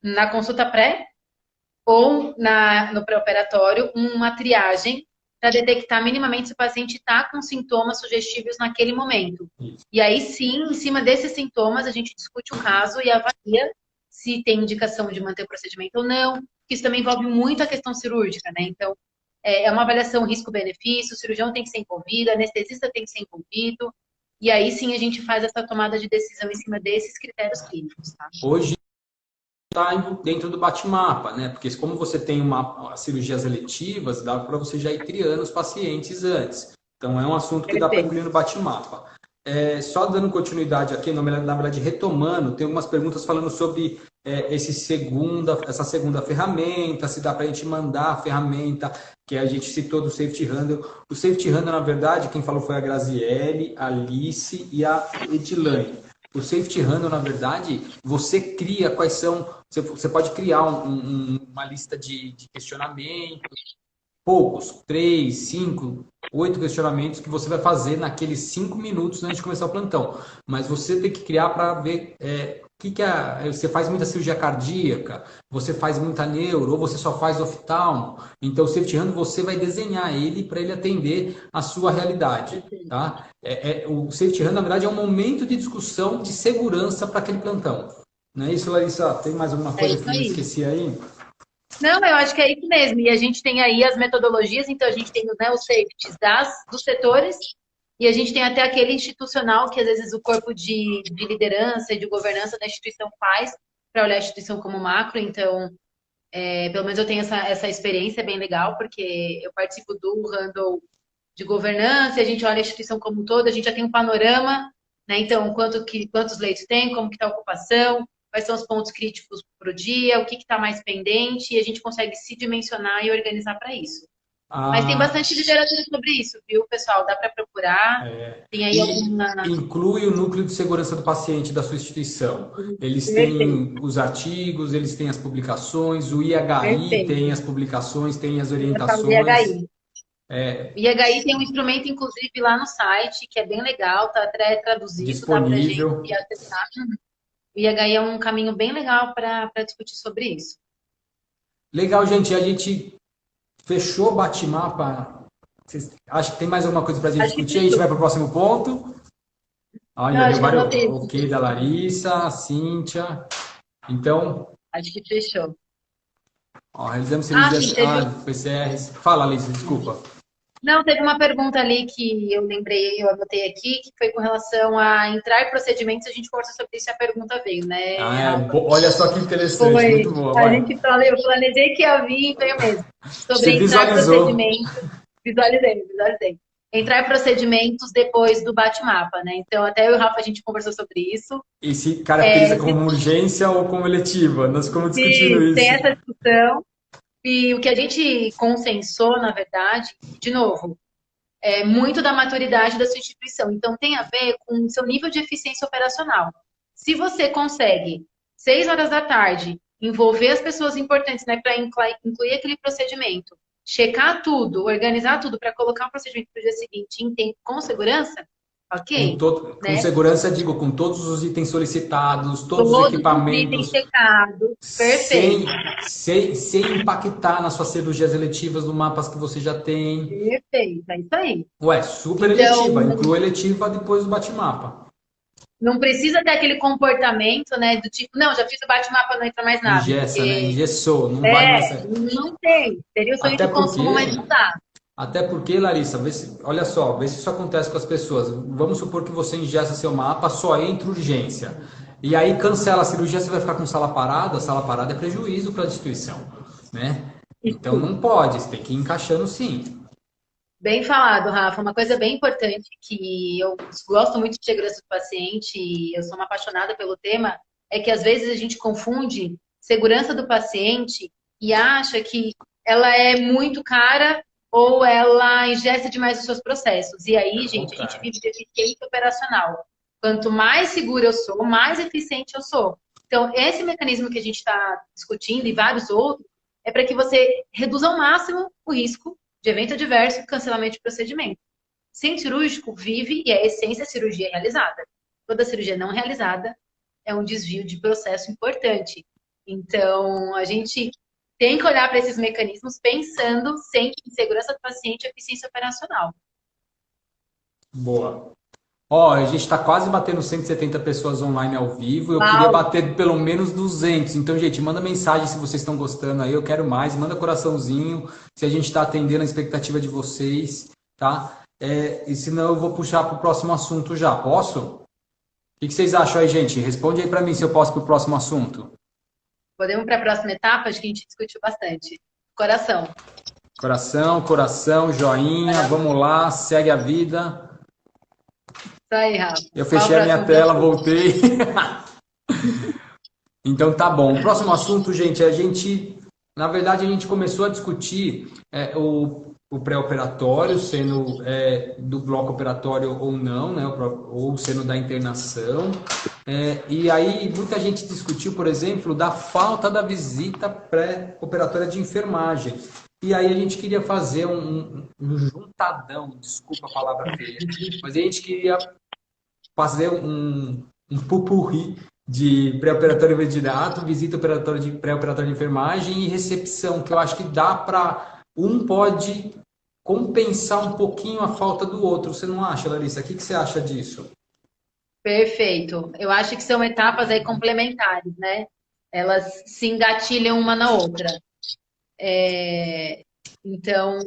na consulta pré ou no pré-operatório uma triagem para detectar minimamente se o paciente está com sintomas sugestivos naquele momento. E aí sim, em cima desses sintomas, a gente discute o caso e avalia se tem indicação de manter o procedimento ou não. Isso também envolve muito a questão cirúrgica, né? Então, é uma avaliação risco-benefício, o cirurgião tem que ser envolvido, o anestesista tem que ser envolvido, e aí sim a gente faz essa tomada de decisão em cima desses critérios clínicos, tá? Hoje está dentro do bate-mapa, né? Porque como você tem cirurgias eletivas, dá para você já ir triando os pacientes antes. Então, é um assunto que dá para Perfeito. incluir no bate-mapa. Só dando continuidade aqui, na verdade, retomando, tem algumas perguntas falando sobre essa segunda ferramenta, se dá para a gente mandar a ferramenta que a gente citou do Safety Handle. O Safety Handle, na verdade, quem falou foi a Graziele, a Alice e a Edilane. O Safety Handle, na verdade, você cria quais são. Você pode criar uma lista de questionamentos, poucos, 3, 5, 8 questionamentos que você vai fazer naqueles 5 minutos antes de começar o plantão. Mas você tem que criar para ver você faz muita cirurgia cardíaca, você faz muita neuro, ou você só faz oftalmo. Então, o Safety Handle, você vai desenhar ele para ele atender a sua realidade. Tá? O Safety Handle, na verdade, é um momento de discussão de segurança para aquele plantão. Não é isso, Larissa? Tem mais alguma É coisa isso que eu aí. esqueci aí? Não, eu acho que é isso mesmo. E a gente tem aí as metodologias, então a gente tem, né, os safeties dos setores, e a gente tem até aquele institucional que às vezes o corpo de liderança e de governança da instituição faz para olhar a instituição como macro. Então, pelo menos eu tenho essa experiência bem legal, porque eu participo do handle de governança, e a gente olha a instituição como um todo, a gente já tem um panorama, né? Então, quantos leitos tem, como que está a ocupação, quais são os pontos críticos para o dia, o que está mais pendente, e a gente consegue se dimensionar e organizar para isso. Mas tem Ah, bastante literatura sobre isso, viu, pessoal? Dá para procurar. Tem aí e alguma. inclui o núcleo de segurança do paciente da sua instituição. Eles Perfeito, têm os artigos, eles têm as publicações, o IHI tem perfeito. as publicações, tem as Eu ia falar do orientações. IHI. O IHI tem um instrumento, inclusive, lá no site, que é bem legal, tá até traduzido, dá para gente Disponível. acessar. O IHI é um caminho bem legal para discutir sobre isso. Legal, gente. A gente fechou o bate-mapa. Vocês acham que tem mais alguma coisa para a gente Acho que discutir? A gente vai fechou. para o próximo ponto. Ah, Não, já deu acho que eu vários anotei ok da aqui. Larissa, Cíntia. Então, Acho que fechou. ó, realizamos Ah, cirurgia. sim, Ah, teve. PCRs. Fala, Larissa, desculpa. Não, teve uma pergunta ali que eu lembrei, eu anotei aqui, que foi com relação a entrar em procedimentos. A gente conversou sobre isso e a pergunta veio, Ah, né, é, Rafa? olha só que interessante, muito Foi. boa, A vai. gente falou, eu planejei que ia vir e veio mesmo. Você Sobre entrar em visualizou. procedimentos. Visualizei, visualizei. Entrar em procedimentos depois do bate-mapa, né? Então, até eu e o Rafa, a gente conversou sobre isso. E se caracteriza como urgência ou como eletiva? Nós ficamos discutindo Se tem isso. essa discussão. E o que a gente consensou, na verdade, de novo, é muito da maturidade da sua instituição. Então, tem a ver com o seu nível de eficiência operacional. Se você consegue, 6 horas da tarde, envolver as pessoas importantes, né, para incluir aquele procedimento, checar tudo, organizar tudo para colocar o procedimento para o dia seguinte em tempo com segurança, ok, Com né? segurança, digo, com todos os itens solicitados, todos os Todos os itens equipamentos, checados, sem, perfeito, sem impactar nas suas cirurgias eletivas no mapas que você já tem. perfeito, é isso aí. Ué, super eletiva, Então, inclua eletiva depois do bate-mapa. não precisa ter aquele comportamento, né, do tipo, não, já fiz o bate-mapa, não entra mais nada, Engessa, né? porque Engessou, não vai mais. não tem. Seria o sonho Até de consumo, porque mas não dá. Até porque, Larissa, olha só, vê se isso acontece com as pessoas. Vamos supor que você ingessa seu mapa, só entra urgência. E aí cancela a cirurgia, você vai ficar com sala parada é prejuízo para a instituição, né? Então Isso. não pode, você tem que ir encaixando sim. Bem falado, Rafa. Uma coisa bem importante que eu gosto muito de segurança do paciente e eu sou uma apaixonada pelo tema é que às vezes a gente confunde segurança do paciente e acha que ela é muito cara ou ela ingessa demais os seus processos. E aí, Pelo gente, a gente contrário. vive de eficiência operacional. Quanto mais seguro eu sou, mais eficiente eu sou. Então, esse mecanismo que a gente está discutindo e vários outros é para que você reduza ao máximo o risco de evento adverso, cancelamento de procedimento. Sem cirúrgico, vive e é a essência da cirurgia realizada. Toda cirurgia não realizada é um desvio de processo importante. Então, a gente tem que olhar para esses mecanismos pensando sempre em segurança do paciente e eficiência operacional. Boa. Ó, a gente está quase batendo 170 pessoas online ao vivo. Eu queria Uau! bater pelo menos 200. Então, gente, manda mensagem se vocês estão gostando aí. Eu quero mais. Manda coraçãozinho se a gente está atendendo a expectativa de vocês, tá? E senão eu vou puxar para o próximo assunto já. Posso? O que vocês acham aí, gente? Responde aí para mim se eu posso para o próximo assunto. Podemos para a próxima etapa? Acho que a gente discutiu bastante. Coração. Coração, coração, joinha. Vamos lá, segue a vida. Isso aí, Rafa. Eu Qual o fechei a minha próximo tela, bloco? voltei. Então tá bom. O próximo assunto, gente, na verdade, a gente começou a discutir o pré-operatório, sendo do bloco operatório ou não, né, ou sendo da internação. E aí muita gente discutiu, por exemplo, da falta da visita pré-operatória de enfermagem. E aí a gente queria fazer um juntadão, desculpa a palavra feia, mas a gente queria fazer um pupurri de pré-operatório imediato, visita operatória de pré-operatório de enfermagem e recepção, que eu acho que dá para pode compensar um pouquinho a falta do outro. Você não acha, Larissa? O que você acha disso? Perfeito. Eu acho que são etapas aí complementares, né? Elas se engatilham uma na outra. Então,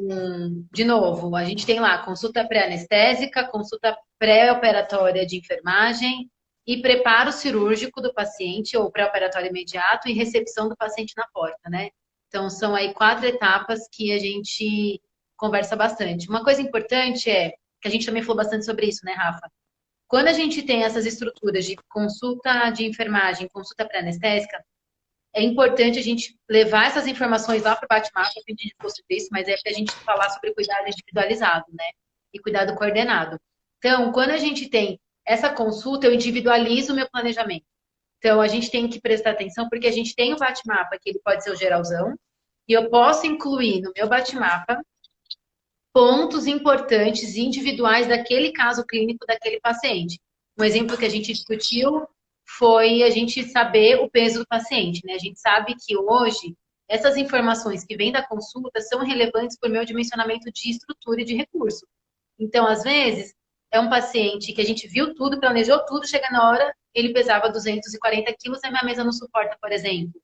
de novo, a gente tem lá consulta pré-anestésica, consulta pré-operatória de enfermagem e preparo cirúrgico do paciente ou pré-operatório imediato e recepção do paciente na porta, né? Então, são aí 4 etapas que a gente conversa bastante. Uma coisa importante é, que a gente também falou bastante sobre isso, né, Rafa? Quando a gente tem essas estruturas de consulta de enfermagem, consulta pré-anestésica, é importante a gente levar essas informações lá para o bate-mapa, eu pedi sobre isso, mas é para a gente falar sobre cuidado individualizado, né? E cuidado coordenado. Então, quando a gente tem essa consulta, eu individualizo o meu planejamento. Então, a gente tem que prestar atenção, porque a gente tem o bate-mapa, que ele pode ser o geralzão, e eu posso incluir no meu bate-mapa pontos importantes individuais daquele caso clínico daquele paciente. Um exemplo que a gente discutiu foi a gente saber o peso do paciente, né? A gente sabe que hoje essas informações que vêm da consulta são relevantes para o meu dimensionamento de estrutura e de recurso. Então, às vezes, é um paciente que a gente viu tudo, planejou tudo, chega na hora, ele pesava 240 quilos e a minha mesa não suporta, por exemplo.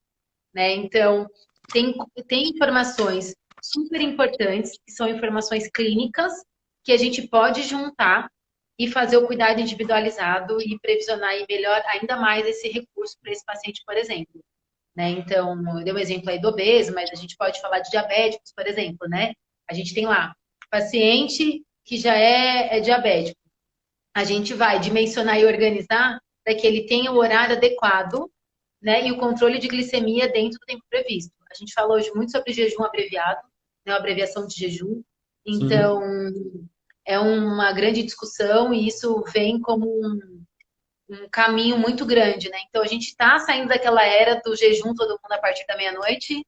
Né? Então, tem informações super importantes, que são informações clínicas, que a gente pode juntar e fazer o cuidado individualizado e previsionar e melhor ainda mais esse recurso para esse paciente, por exemplo. Né? Então, eu dei um exemplo aí do obeso, mas a gente pode falar de diabéticos, por exemplo, né? A gente tem lá paciente que já é diabético. A gente vai dimensionar e organizar para que ele tenha o horário adequado, né? E o controle de glicemia dentro do tempo previsto. A gente falou hoje muito sobre jejum abreviado, né? A abreviação de jejum. Então, é uma grande discussão e isso vem como um caminho muito grande, né? Então, a gente está saindo daquela era do jejum todo mundo a partir da meia-noite,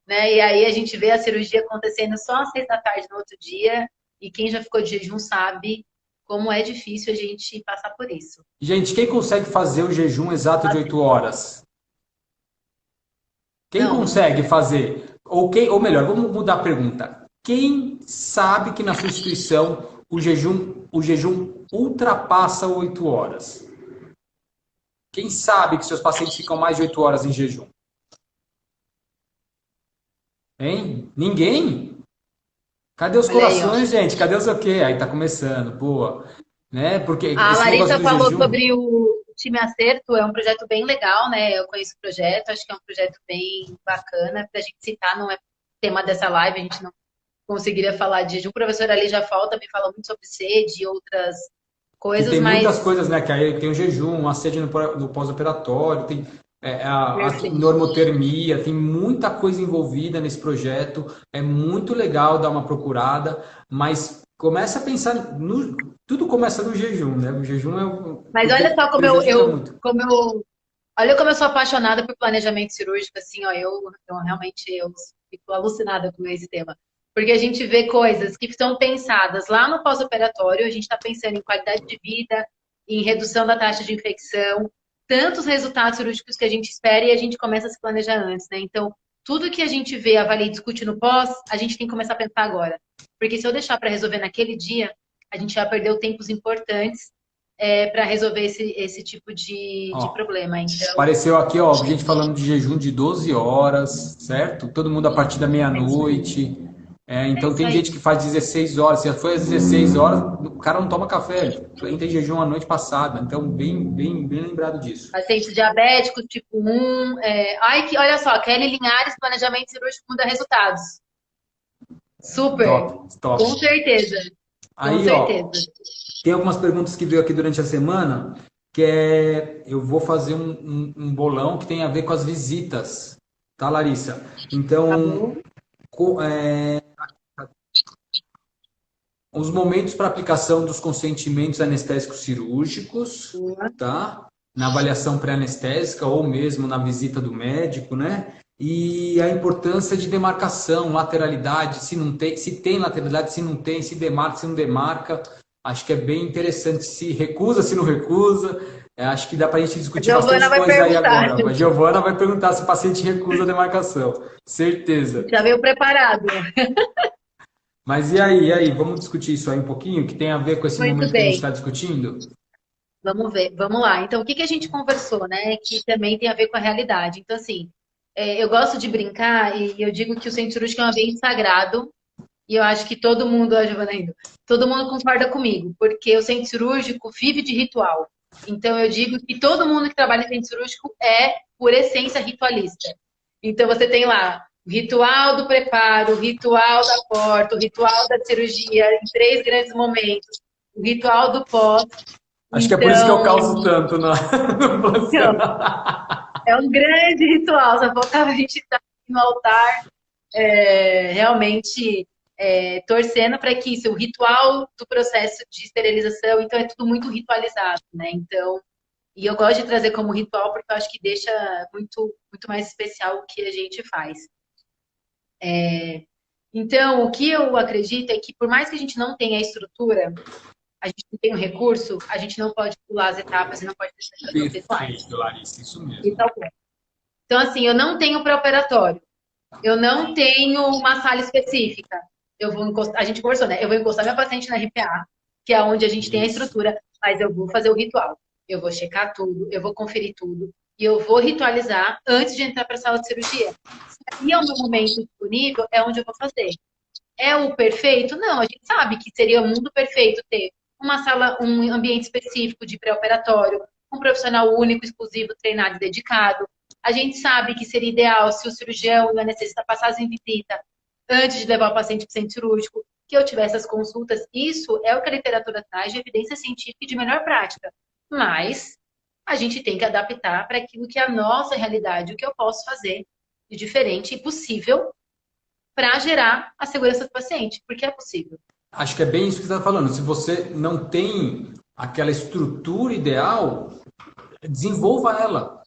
né? E aí a gente vê a cirurgia acontecendo só às 6 da tarde no outro dia, e quem já ficou de jejum sabe como é difícil a gente passar por isso. Gente, quem consegue fazer o jejum exato de 8 horas? Quem Não. consegue fazer? Ou melhor, vamos mudar a pergunta. Quem sabe que na sua instituição o jejum ultrapassa 8 horas? Quem sabe que seus pacientes ficam mais de 8 horas em jejum? Hein? Ninguém? Cadê os corações, gente? Cadê os o quê? Aí tá começando, boa. Né? Porque A esse Larissa negócio do falou jejum... sobre o Time Acerto, é um projeto bem legal, né? Eu conheço o projeto, acho que é um projeto bem bacana para a gente citar, não é tema dessa live, a gente não conseguiria falar de jejum. O professor ali já falta, me fala muito sobre sede e outras coisas, tem mas... muitas coisas, né? Que aí tem o jejum, a sede no pós-operatório, tem a normotermia, tem muita coisa envolvida nesse projeto. É muito legal dar uma procurada, mas começa a pensar tudo começa no jejum, né? O jejum é o... Mas olha só olha como eu sou apaixonada por planejamento cirúrgico, assim, ó, eu realmente eu fico alucinada com esse tema. Porque a gente vê coisas que estão pensadas lá no pós-operatório, a gente está pensando em qualidade de vida, em redução da taxa de infecção, tantos resultados cirúrgicos que a gente espera e a gente começa a se planejar antes, né? Então, tudo que a gente vê, avalia e discute no pós, a gente tem que começar a pensar agora. Porque se eu deixar para resolver naquele dia, a gente já perdeu tempos importantes para resolver esse tipo de problema. Então, apareceu aqui, ó, gente falando de jejum de 12 horas, certo? Todo mundo a partir da meia-noite. Então tem gente que faz 16 horas. Se foi às 16 horas, o cara não toma café. Ele tem jejum a noite passada. Então, bem lembrado disso. Pacientes diabéticos, tipo 1. Olha só, Kelly Linhares, planejamento cirúrgico muda resultados. Super. Top. Com certeza. Aí, ó, tem algumas perguntas que veio aqui durante a semana, que eu vou fazer um bolão que tem a ver com as visitas, tá, Larissa? Então, os momentos para aplicação dos consentimentos anestésicos cirúrgicos, tá? Na avaliação pré-anestésica ou mesmo na visita do médico, né? E a importância de demarcação, lateralidade, se tem lateralidade, se não tem, se demarca, se não demarca. Acho que é bem interessante, se recusa, se não recusa. Acho que dá para a gente discutir bastante coisa aí agora. A Giovana vai perguntar se o paciente recusa a demarcação. Certeza. Já veio preparado. Mas e aí? Vamos discutir isso aí um pouquinho, que tem a ver com esse momento que a gente está discutindo? Vamos ver, vamos lá. Então, o que a gente conversou, né? Que também tem a ver com a realidade. Então, assim, eu gosto de brincar e eu digo que o centro cirúrgico é um ambiente sagrado. E eu acho que todo mundo, Giovana, todo mundo concorda comigo, porque o centro cirúrgico vive de ritual. Então, eu digo que todo mundo que trabalha em centro cirúrgico é, por essência, ritualista. Então, você tem lá o ritual do preparo, o ritual da porta, o ritual da cirurgia, em 3 grandes momentos, o ritual do pós. Acho que é por isso que eu causo tanto no então, É um grande ritual. Só faltava a gente estar no altar, realmente torcendo para que isso, o ritual do processo de esterilização, então é tudo muito ritualizado, né? Então, e eu gosto de trazer como ritual porque eu acho que deixa muito, muito mais especial o que a gente faz. Então, o que eu acredito é que por mais que a gente não tenha a estrutura, a gente não tenha o recurso, a gente não pode pular as etapas e não pode deixar de acontecer. Perfeito, Larissa, isso E mesmo. tal qual. Então, assim, eu não tenho pré-operatório. Eu não tenho uma sala específica. A gente conversou, né? Eu vou encostar minha paciente na RPA, que é onde a gente tem a Isso. estrutura, mas eu vou fazer o ritual. Eu vou checar tudo, eu vou conferir tudo, e eu vou ritualizar antes de entrar para a sala de cirurgia. Se é o meu momento disponível, é onde eu vou fazer. É o perfeito? Não, a gente sabe que seria o mundo perfeito ter uma sala, um ambiente específico de pré-operatório, um profissional único, exclusivo, treinado e dedicado. A gente sabe que seria ideal se o cirurgião e o anestesista passassem visita antes de levar o paciente para o centro cirúrgico, que eu tivesse as consultas. Isso é o que a literatura traz de evidência científica e de melhor prática. Mas a gente tem que adaptar para aquilo que é a nossa realidade, o que eu posso fazer de diferente e possível para gerar a segurança do paciente, porque é possível. Acho que é bem isso que você está falando. Se você não tem aquela estrutura ideal, desenvolva ela.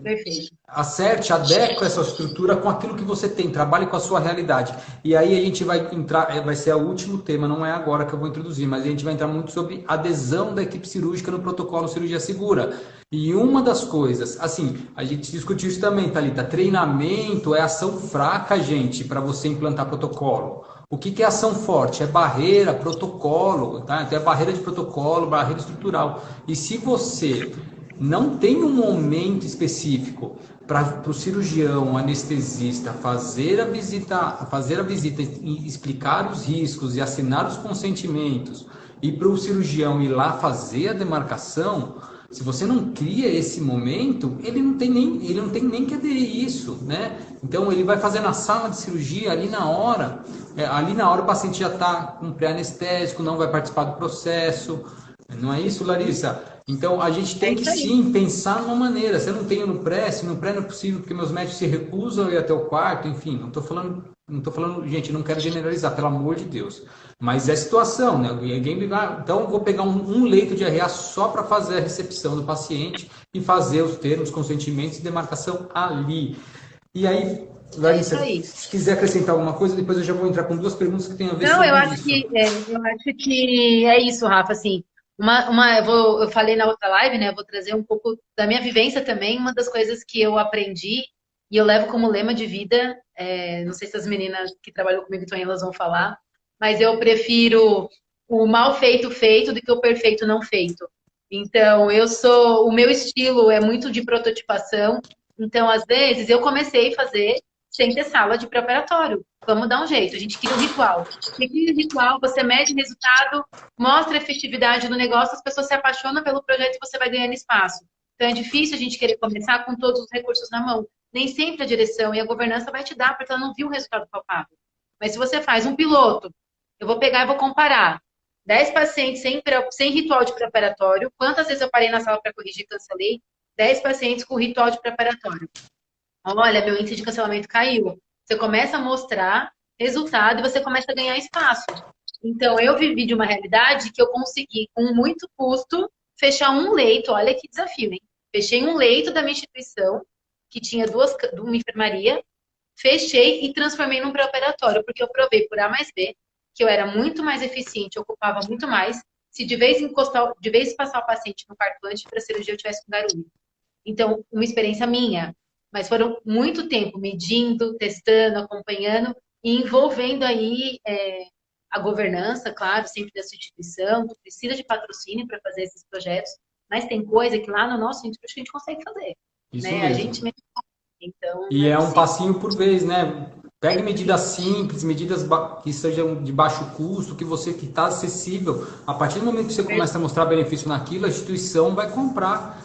Perfeito. Acerte, adeque essa estrutura com aquilo que você tem, trabalhe com a sua realidade. E aí a gente vai entrar, vai ser o último tema, não é agora que eu vou introduzir, mas a gente vai entrar muito sobre adesão da equipe cirúrgica no protocolo cirurgia segura. E uma das coisas, assim, a gente discutiu isso também, Thalita, treinamento é ação fraca, gente, para você implantar protocolo. O que é ação forte? É barreira, protocolo, tá? Então é barreira de protocolo, barreira estrutural. E se você não tem um momento específico para o cirurgião, o anestesista fazer a visita e explicar os riscos e assinar os consentimentos e para o cirurgião ir lá fazer a demarcação, se você não cria esse momento, ele não tem nem que aderir isso, né? Então ele vai fazer na sala de cirurgia ali na hora o paciente já está com pré-anestésico, não vai participar do processo, não é isso, Larissa? Então, a gente É tem que isso aí. sim pensar numa maneira. Se eu não tenho no pré, se no pré não é possível, porque meus médicos se recusam a ir até o quarto, enfim, não estou falando, gente, não quero generalizar, pelo amor de Deus. Mas é situação, né? Então, eu vou pegar um leito de RA só para fazer a recepção do paciente e fazer os termos, consentimentos e demarcação ali. E aí, É isso Larissa, aí. se quiser acrescentar alguma coisa, depois eu já vou entrar com duas perguntas que têm a ver Não, sobre isso. eu acho que é isso, Rafa. Assim, eu falei na outra live, né? Eu vou trazer um pouco da minha vivência também. Uma das coisas que eu aprendi e eu levo como lema de vida, não sei se as meninas que trabalham comigo também elas vão falar, mas eu prefiro o mal feito feito do que o perfeito não feito. Então, o meu estilo é muito de prototipação. Então, às vezes, eu comecei a fazer sem ter sala de preparatório. Vamos dar um jeito, a gente cria um ritual. E cria um ritual, você mede resultado, mostra a efetividade do negócio, as pessoas se apaixonam pelo projeto e você vai ganhando espaço. Então é difícil a gente querer começar com todos os recursos na mão. Nem sempre a direção e a governança vai te dar, porque ela não viu o resultado palpável. Mas se você faz um piloto, eu vou pegar e vou comparar 10 pacientes sem ritual de preparatório, quantas vezes eu parei na sala para corrigir e cancelei? 10 pacientes com ritual de preparatório. Olha, meu índice de cancelamento caiu. Você começa a mostrar resultado e você começa a ganhar espaço. Então, eu vivi de uma realidade que eu consegui, com muito custo, fechar um leito. Olha que desafio, hein? Fechei um leito da minha instituição, que tinha uma enfermaria, fechei e transformei num pré-operatório, porque eu provei por A mais B que eu era muito mais eficiente, ocupava muito mais, se de vez passar o paciente no quarto antes para a cirurgia eu tivesse com barulho. Então, uma experiência minha, mas foram muito tempo medindo, testando, acompanhando e envolvendo aí a governança, claro, sempre da sua instituição, que precisa de patrocínio para fazer esses projetos, mas tem coisa que lá no nosso centro a gente consegue fazer, Isso né? A mesmo. gente mesmo, então E é é um possível. passinho por vez, né? É Pegue isso aí. medidas simples, medidas que sejam de baixo custo, que você que está acessível. A partir do momento que você começa a mostrar benefício naquilo, a instituição vai comprar,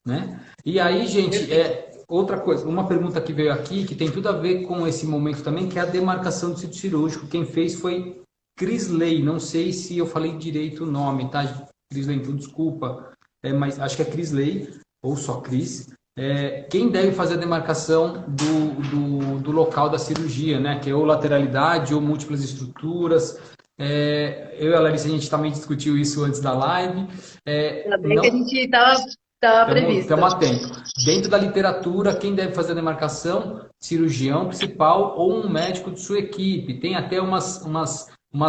né? E aí, gente, Perfeito. outra coisa, uma pergunta que veio aqui, que tem tudo a ver com esse momento também, que é a demarcação do sítio cirúrgico. Quem fez foi Crisley, não sei se eu falei direito o nome, tá? Crisley, então desculpa, mas acho que é Crisley, ou só Cris. quem deve fazer a demarcação do local da cirurgia, né? Que é ou lateralidade ou múltiplas estruturas. Eu e a Larissa, a gente também discutiu isso antes da live. Ainda bem que a Não, gente estava previsto. estamos atentos. Dentro da literatura, quem deve fazer a demarcação? Cirurgião principal ou um médico de sua equipe. Tem até umas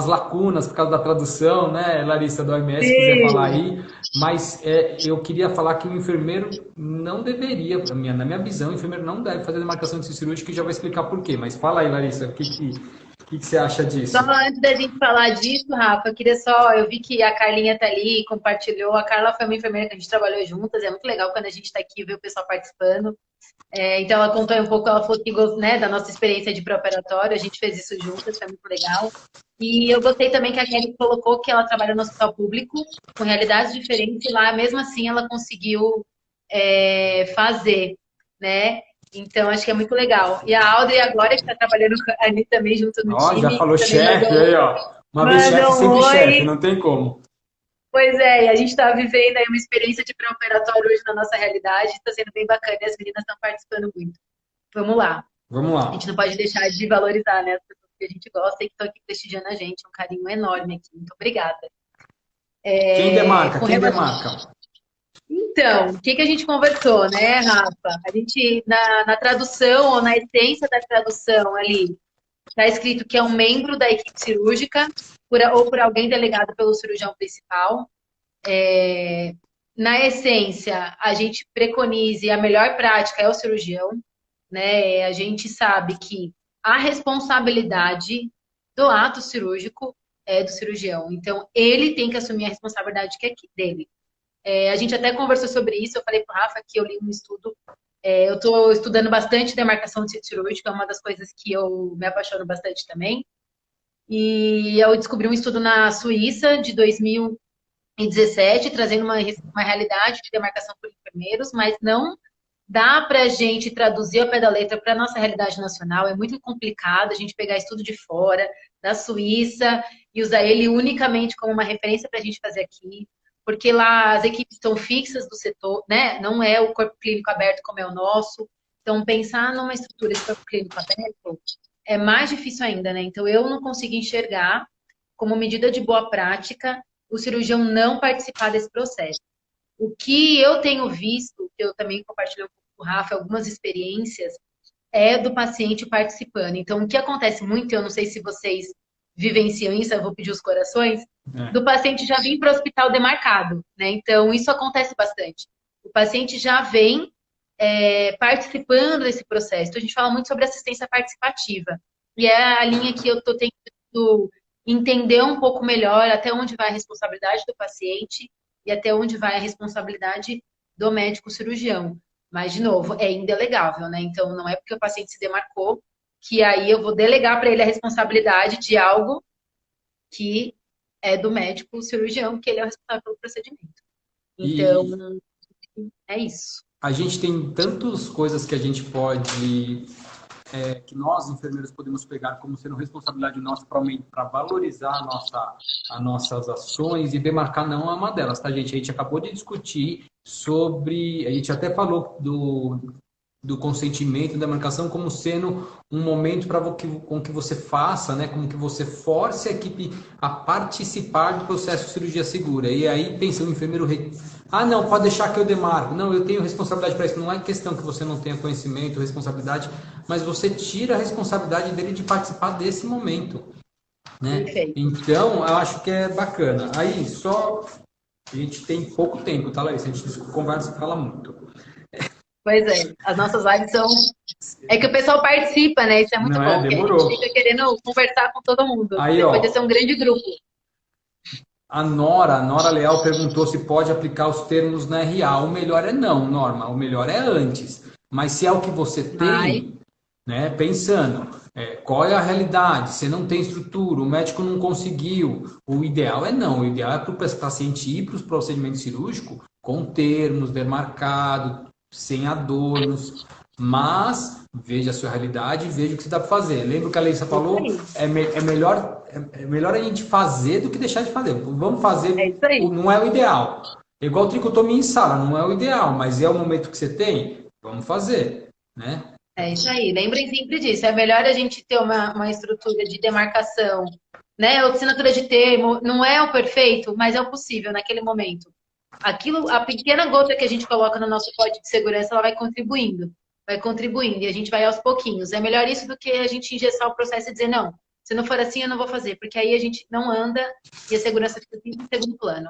lacunas por causa da tradução, né, Larissa, do OMS, se quiser falar Sim. aí. Mas eu queria falar que o enfermeiro não deveria, na minha visão, o enfermeiro não deve fazer a demarcação de cirúrgico, e já vou explicar por quê. Mas fala aí, Larissa, o que você acha Só disso? antes da gente falar disso, Rafa, eu vi que a Carlinha tá ali, compartilhou. A Carla foi uma enfermeira que a gente trabalhou juntas, é muito legal quando a gente está aqui e vê o pessoal participando. Então ela contou aí um pouco, ela falou que né, da nossa experiência de pré-operatório, a gente fez isso juntas, foi muito legal. E eu gostei também que a Kelly colocou que ela trabalha no hospital público, com realidades diferentes, e lá mesmo assim ela conseguiu fazer, né? Então acho que é muito legal. E a Audrey e a Glória, que está trabalhando ali também junto no Ó, já time, falou também chefe aí, ó. Uma vez chefe, mandam um sempre chefe, oi. não tem como. Pois é, e a gente está vivendo aí uma experiência de pré-operatório hoje na nossa realidade, está sendo bem bacana e as meninas estão participando muito. Vamos lá. Vamos A lá. gente não pode deixar de valorizar, né, as pessoas que a gente gosta e que estão aqui prestigiando a gente. Um carinho enorme aqui. Muito obrigada. Quem demarca? Com Quem relação... demarca? Então, o que a gente conversou, né, Rafa? A gente, na tradução, ou na essência da tradução ali, está escrito que é um membro da equipe cirúrgica ou por alguém delegado pelo cirurgião principal. Na essência, a gente preconiza e a melhor prática é o cirurgião, né? A gente sabe que a responsabilidade do ato cirúrgico é do cirurgião. Então, ele tem que assumir a responsabilidade que é dele. A gente até conversou sobre isso, eu falei para o Rafa que eu li um estudo. Eu estou estudando bastante demarcação de sítio cirúrgico, é uma das coisas que eu me apaixono bastante também. E eu descobri um estudo na Suíça de 2017, trazendo uma realidade de demarcação por enfermeiros, mas não dá para a gente traduzir ao pé da letra para a nossa realidade nacional. É muito complicado a gente pegar estudo de fora, da Suíça, e usar ele unicamente como uma referência para a gente fazer aqui, porque lá as equipes estão fixas do setor, né? Não é o corpo clínico aberto como é o nosso. Então, pensar numa estrutura de corpo clínico aberto é mais difícil ainda, né? Então, eu não consigo enxergar como medida de boa prática o cirurgião não participar desse processo. O que eu tenho visto, que eu também compartilhei um pouco com o Rafa, algumas experiências, é do paciente participando. Então, o que acontece muito, eu não sei se vocês vivenciam isso, eu vou pedir os corações, É. do paciente já vir para o hospital demarcado, né? Então, isso acontece bastante. O paciente já vem participando desse processo. Então, a gente fala muito sobre assistência participativa. E é a linha que eu estou tentando entender um pouco melhor até onde vai a responsabilidade do paciente e até onde vai a responsabilidade do médico cirurgião. Mas, de novo, é indelegável, né? Então, não é porque o paciente se demarcou que aí eu vou delegar para ele a responsabilidade de algo que é do médico cirurgião, que ele é o responsável pelo procedimento. Então, E é isso. a gente tem tantas coisas que a gente pode, que nós enfermeiros podemos pegar como sendo responsabilidade nossa para valorizar as nossas ações, e demarcar não é uma delas, tá, gente? A gente acabou de discutir sobre, a gente até falou do consentimento, da marcação como sendo um momento com que você faça, né, como que você force a equipe a participar do processo de cirurgia segura. E aí pensa o enfermeiro, não, pode deixar que eu demarco. Não, eu tenho responsabilidade para isso. Não é questão que você não tenha conhecimento, responsabilidade, mas você tira a responsabilidade dele de participar desse momento, né? Perfeito. Então, eu acho que é bacana. Aí, só a gente tem pouco tempo, tá, Larissa? A gente conversa e fala muito. Pois é, as nossas lives são. É que o pessoal participa, né? Isso é muito Não é? bom, que a gente Demorou. fica querendo conversar com todo mundo. Aí, Depois de ó, ser um grande grupo. a Nora Leal perguntou se pode aplicar os termos na RA. O melhor é não, Norma. O melhor é antes. Mas se é o que você Mas, tem, né, pensando, qual é a realidade? Você não tem estrutura, o médico não conseguiu. O ideal é não. O ideal é para o paciente ir para os procedimentos cirúrgicos com termos, demarcado, sem adornos. Mas veja a sua realidade e veja o que você dá para fazer. Lembra o que a Leissa isso falou? aí. É melhor a gente fazer do que deixar de fazer. Vamos É fazer, isso aí. não é o ideal. É igual tricotomia em sala, não é o ideal, mas é o momento que você tem. vamos fazer, né? É isso aí. Lembrem sempre disso. É melhor a gente ter uma estrutura de demarcação, né? Ou de assinatura de termo. Não é o perfeito, mas é o possível naquele momento. Aquilo, a pequena gota que a gente coloca no nosso pote de segurança, ela vai contribuindo, e a gente vai aos pouquinhos. É melhor isso do que a gente engessar o processo e dizer, não, se não for assim, eu não vou fazer, porque aí a gente não anda e a segurança fica sempre em segundo plano.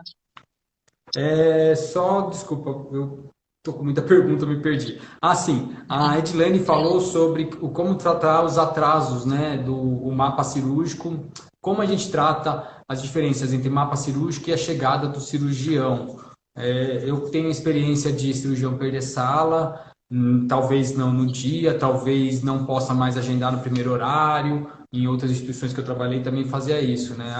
Desculpa, eu tô com muita pergunta, me perdi. Ah, sim, a Edilene falou sobre como tratar os atrasos, né, do o mapa cirúrgico, como a gente trata as diferenças entre mapa cirúrgico e a chegada do cirurgião. Eu tenho experiência de cirurgião perder sala, talvez não no dia, talvez não possa mais agendar no primeiro horário. Em outras instituições que eu trabalhei também fazia isso, né?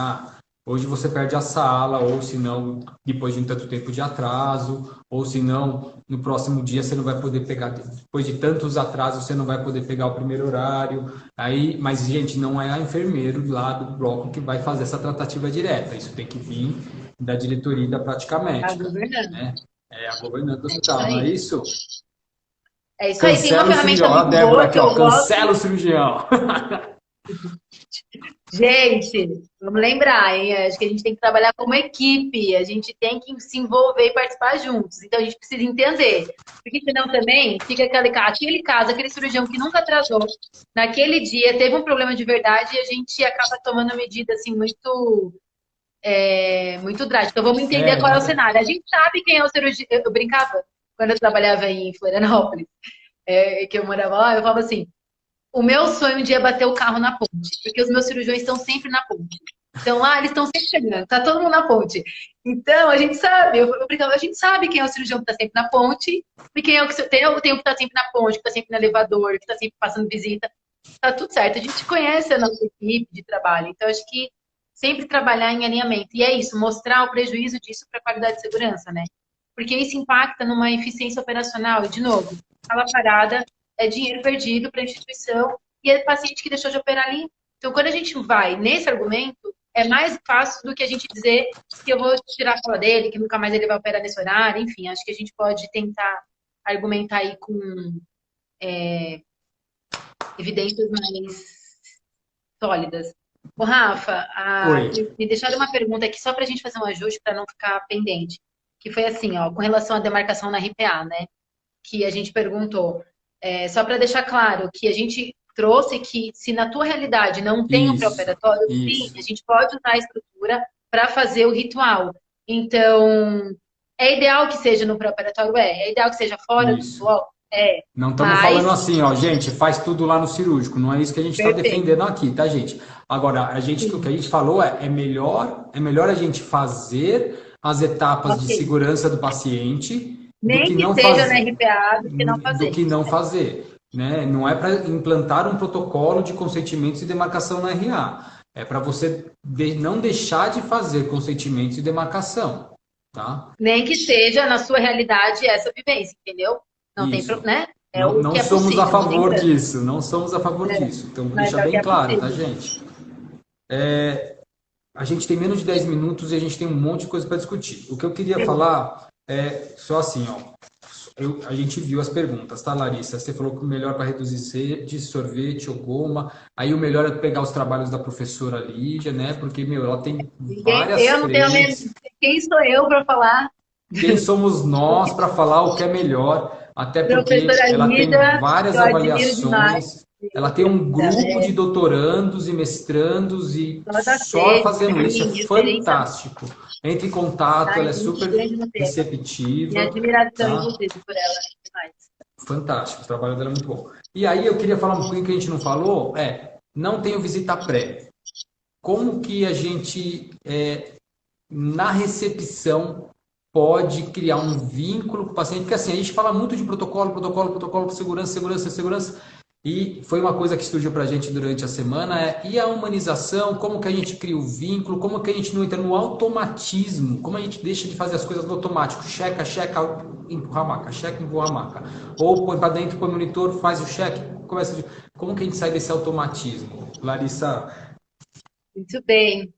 Hoje você perde a sala, ou se não, depois de um tanto tempo de atraso, ou se não, no próximo dia você não vai poder pegar, depois de tantos atrasos, você não vai poder pegar o primeiro horário. Aí, mas, gente, não é a enfermeiro lá do bloco que vai fazer essa tratativa direta. Isso tem que vir da diretoria e da prática A médica, governança. né? É a governança do É isso hospital, não é aí. isso? É isso aí. Tem uma Cancela o ferramenta cirurgião. Olha a muito Débora boa aqui, que ó. eu gosto. Cancela o cirurgião. Gente, vamos lembrar, hein? Acho que a gente tem que trabalhar como equipe, a gente tem que se envolver e participar juntos. Então a gente precisa entender. Porque senão também fica aquele caso, aquele cirurgião que nunca atrasou, naquele dia teve um problema de verdade e a gente acaba tomando medida assim muito drástica. Então vamos entender qual é o cenário. A gente sabe quem é o cirurgião. Eu brincava quando eu trabalhava em Florianópolis, que eu morava lá, eu falava assim. O meu sonho um dia é bater o carro na ponte, porque os meus cirurgiões estão sempre na ponte. Então lá eles estão sempre chegando, tá todo mundo na ponte. Então a gente sabe, eu brincava, a gente sabe quem é o cirurgião que está sempre na ponte, e quem é o que tem o tempo que está sempre na ponte, que está sempre no elevador, que está sempre passando visita. Tá tudo certo. A gente conhece a nossa equipe de trabalho, então acho que sempre trabalhar em alinhamento. E é isso, mostrar o prejuízo disso para a qualidade de segurança, né? Porque isso impacta numa eficiência operacional. E, de novo, sala parada é dinheiro perdido para a instituição e é paciente que deixou de operar ali. Então, quando a gente vai nesse argumento, é mais fácil do que a gente dizer que eu vou tirar a fala dele, que nunca mais ele vai operar nesse horário. Enfim, acho que a gente pode tentar argumentar aí com evidências mais sólidas. Ô, Rafa, Oi. me deixaram uma pergunta aqui só para a gente fazer um ajuste para não ficar pendente. Que foi assim, ó, com relação à demarcação na RPA, né? Que a gente perguntou. Só para deixar claro que a gente trouxe que se na tua realidade não tem um Isso, pré-operatório, sim, isso. a gente pode usar a estrutura para fazer o ritual. Então, é ideal que seja no pré-operatório? É ideal que seja fora do Isso. ritual? É. Não estamos Mas, falando assim, ó, gente, faz tudo lá no cirúrgico. Não é isso que a gente está perfeito. defendendo aqui, tá, gente? Agora, o que a Sim. gente falou é melhor a gente fazer as etapas de Ok. segurança do paciente do Nem que que não seja na fazer, RPA do que não do fazer. que não fazer, né? Não é para implantar um protocolo de consentimentos e demarcação na RA. É para você não deixar de fazer consentimentos e demarcação, tá? Nem que seja na sua realidade essa vivência, entendeu? Não tem, Isso. né? É Não, o não que é somos a possível, favor lembrando, disso, não somos a favor disso. Então, vou mas deixar é o que bem é claro, tá, possível. gente? A gente tem menos de 10 minutos e a gente tem um monte de coisa para discutir. O que eu queria falar é só assim, ó. A gente viu as perguntas, tá, Larissa? Você falou que o melhor para reduzir sede, sorvete ou goma. Aí o melhor é pegar os trabalhos da professora Lídia, né? Porque, meu, ela tem várias Eu não tenho medo. frentes. Quem sou eu para falar? Quem somos nós para falar o que é melhor? Até porque Professora ela tem Lídia, várias eu admiro demais. avaliações, ela tem um grupo de doutorandos e mestrandos e Toda só vez, fazendo isso é referência, fantástico. Entre em contato, tá? ela é Gente super grande no tema. Minha receptiva, admiração, tá? inclusive, por ela. Demais. Fantástico, o trabalho dela é muito bom. E aí eu queria falar um pouquinho que a gente não falou, não tenho visita prévia. Como que a gente, na recepção, pode criar um vínculo com o paciente? Porque assim, a gente fala muito de protocolo, segurança, e foi uma coisa que surgiu para a gente durante a semana, e a humanização, como que a gente cria o vínculo, como que a gente não entra no automatismo, como a gente deixa de fazer as coisas no automático, checa, empurra a maca, checa, empurra a maca, ou põe para dentro, põe o monitor, faz o cheque, como que a gente sai desse automatismo? Larissa, Muito bem.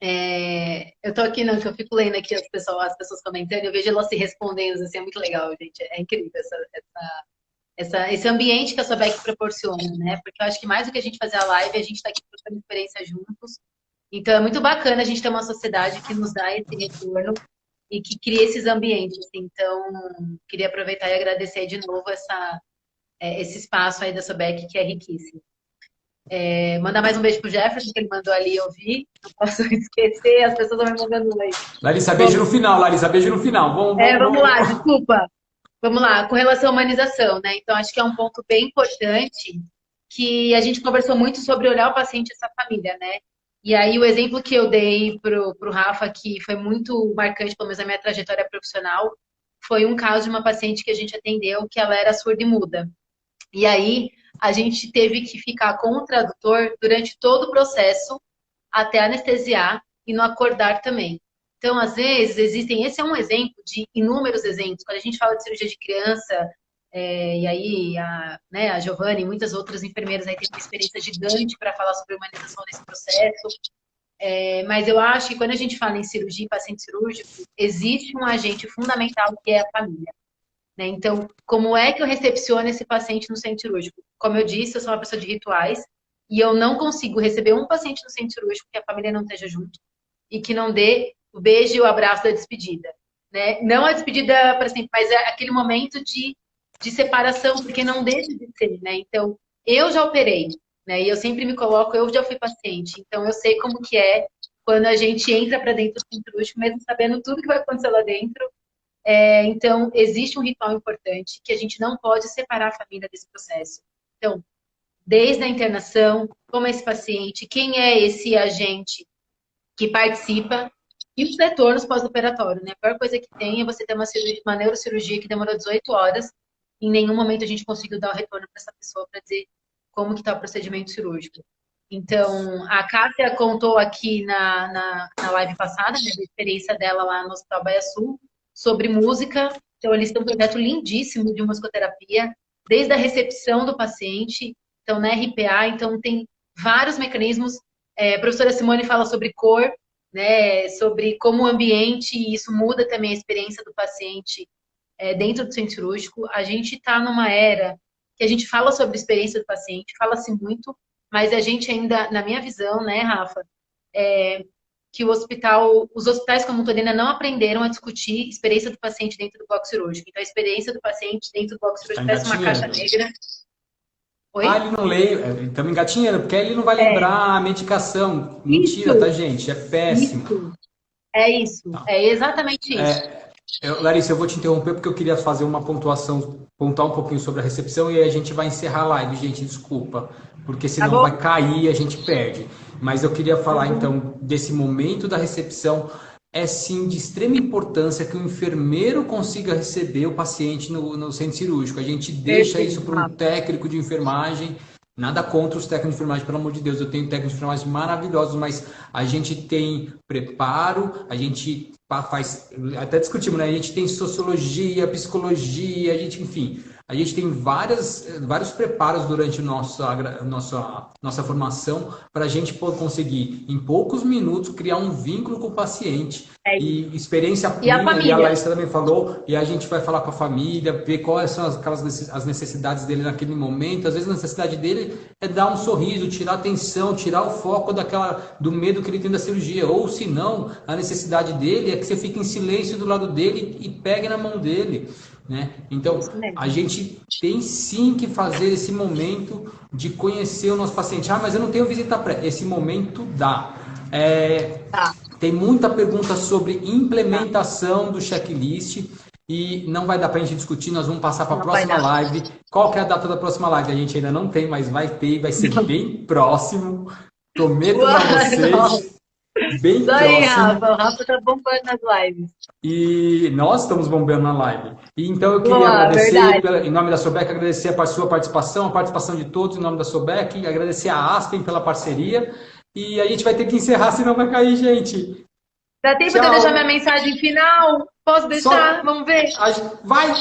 Eu tô aqui, não, que eu fico lendo aqui as pessoas comentando, eu vejo elas se respondendo, assim, é muito legal, gente. É incrível esse ambiente que a Sobec proporciona, né? Porque eu acho que mais do que a gente fazer a live, a gente está aqui trocando experiência juntos. Então é muito bacana a gente ter uma sociedade que nos dá esse retorno e que cria esses ambientes. Então, queria aproveitar e agradecer de novo esse espaço aí da Sobec, que é riquíssimo. Mandar mais um beijo pro Jefferson, que ele mandou ali ouvir. Não posso esquecer, as pessoas vão me mandando aí. Larissa, beijo no final, Larissa, beijo no final. Vamos lá, desculpa. Vamos lá, com relação à humanização, né? Então, acho que é um ponto bem importante que a gente conversou muito sobre olhar o paciente e essa família, né? E aí, o exemplo que eu dei pro Rafa, que foi muito marcante, pelo menos na minha trajetória profissional, foi um caso de uma paciente que a gente atendeu que ela era surda e muda. E aí, a gente teve que ficar com o tradutor durante todo o processo, até anestesiar e não acordar também. Então, às vezes, esse é um exemplo de inúmeros exemplos. Quando a gente fala de cirurgia de criança, e aí a Giovanna e muitas outras enfermeiras aí têm uma experiência gigante para falar sobre a humanização desse processo. Mas eu acho que quando a gente fala em cirurgia e paciente cirúrgico, existe um agente fundamental que é a família. Né? Então, como é que eu recepciono esse paciente no centro cirúrgico? Como eu disse, eu sou uma pessoa de rituais e eu não consigo receber um paciente no centro cirúrgico que a família não esteja junto e que não dê o beijo e o abraço da despedida. Né? Não a despedida para sempre, mas é aquele momento de separação, porque não deixa de ser. Né? Então, eu já operei, né? E eu sempre me coloco, eu já fui paciente, então eu sei como que é quando a gente entra para dentro do centro cirúrgico, mesmo sabendo tudo que vai acontecer lá dentro. Então, existe um ritual importante que a gente não pode separar a família desse processo. Então, desde a internação, como é esse paciente, quem é esse agente que participa e os retornos pós-operatório, né? A pior coisa que tem é você ter uma neurocirurgia que demorou 18 horas e em nenhum momento a gente conseguiu dar o retorno para essa pessoa para dizer como que está o procedimento cirúrgico. Então, a Kátia contou aqui na live passada, né, da experiência dela lá no Hospital Baia Sul, sobre música. Então, eles têm um projeto lindíssimo de musicoterapia, desde a recepção do paciente, então, na RPA, então tem vários mecanismos. A professora Simone fala sobre cor, né, sobre como o ambiente, e isso muda também a experiência do paciente dentro do centro cirúrgico. A gente está numa era que a gente fala sobre a experiência do paciente, fala-se muito, mas a gente ainda, na minha visão, né, Rafa, que os hospitais como um todo ainda não aprenderam a discutir a experiência do paciente dentro do bloco cirúrgico. Então, a experiência do paciente dentro do bloco cirúrgico parece uma caixa negra. Oi? Ele não lê, estamos engatinhando, porque aí ele não vai lembrar a medicação. Mentira, isso. Tá, gente? É péssimo. Isso. É isso, é exatamente isso. Larissa, eu vou te interromper porque eu queria fazer uma pontuação, pontuar um pouquinho sobre a recepção e aí a gente vai encerrar a live, gente, desculpa, porque senão vai cair e a gente perde. Mas eu queria falar, então, desse momento da recepção. É sim de extrema importância que o enfermeiro consiga receber o paciente no centro cirúrgico. A gente deixa isso para um técnico de enfermagem. Nada contra os técnicos de enfermagem, pelo amor de Deus. Eu tenho técnicos de enfermagem maravilhosos, mas a gente tem preparo, a gente faz... Até discutimos, né? A gente tem sociologia, psicologia, enfim... A gente tem vários preparos durante nossa formação para a gente conseguir, em poucos minutos, criar um vínculo com o paciente. E experiência plena, e a Larissa também falou, e a gente vai falar com a família, ver quais são as necessidades dele naquele momento. Às vezes a necessidade dele é dar um sorriso, tirar a atenção, tirar o foco do medo que ele tem da cirurgia. Ou se não, a necessidade dele é que você fique em silêncio do lado dele e pegue na mão dele. Né? Então, a gente tem sim que fazer esse momento de conhecer o nosso paciente. Mas eu não tenho visita pré. Esse momento dá. Tem muita pergunta sobre implementação do checklist e não vai dar para a gente discutir, nós vamos passar para a próxima live. Qual que é a data da próxima live? A gente ainda não tem, mas vai ter e vai ser bem próximo. Prometo para vocês. Bem isso aí, Rafa. O Rafa tá bombando nas lives. E nós estamos bombando na live. E então eu queria agradecer, em nome da Sobec, agradecer a sua participação, a participação de todos em nome da Sobec, agradecer a Aspen pela parceria. E a gente vai ter que encerrar, senão vai cair, gente. Dá tempo de eu deixar minha mensagem final? Posso deixar? Vamos ver? Vai!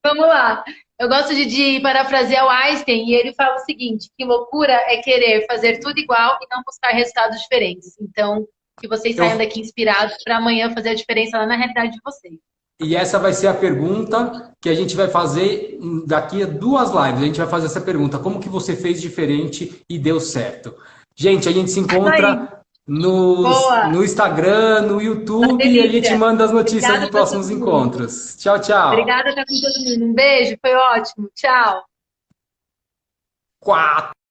Vamos lá. Eu gosto de parafrasear o Einstein e ele fala o seguinte, que loucura é querer fazer tudo igual e não buscar resultados diferentes. Então, que vocês saiam daqui inspirados para amanhã fazer a diferença lá na realidade de vocês. E essa vai ser a pergunta que a gente vai fazer daqui a 2 lives. A gente vai fazer essa pergunta: como que você fez diferente e deu certo? Gente, a gente se encontra no Instagram, no YouTube e a gente manda as notícias dos próximos encontros. Tchau, tchau. Obrigada por estar com todo mundo. Um beijo, foi ótimo. Tchau. 4.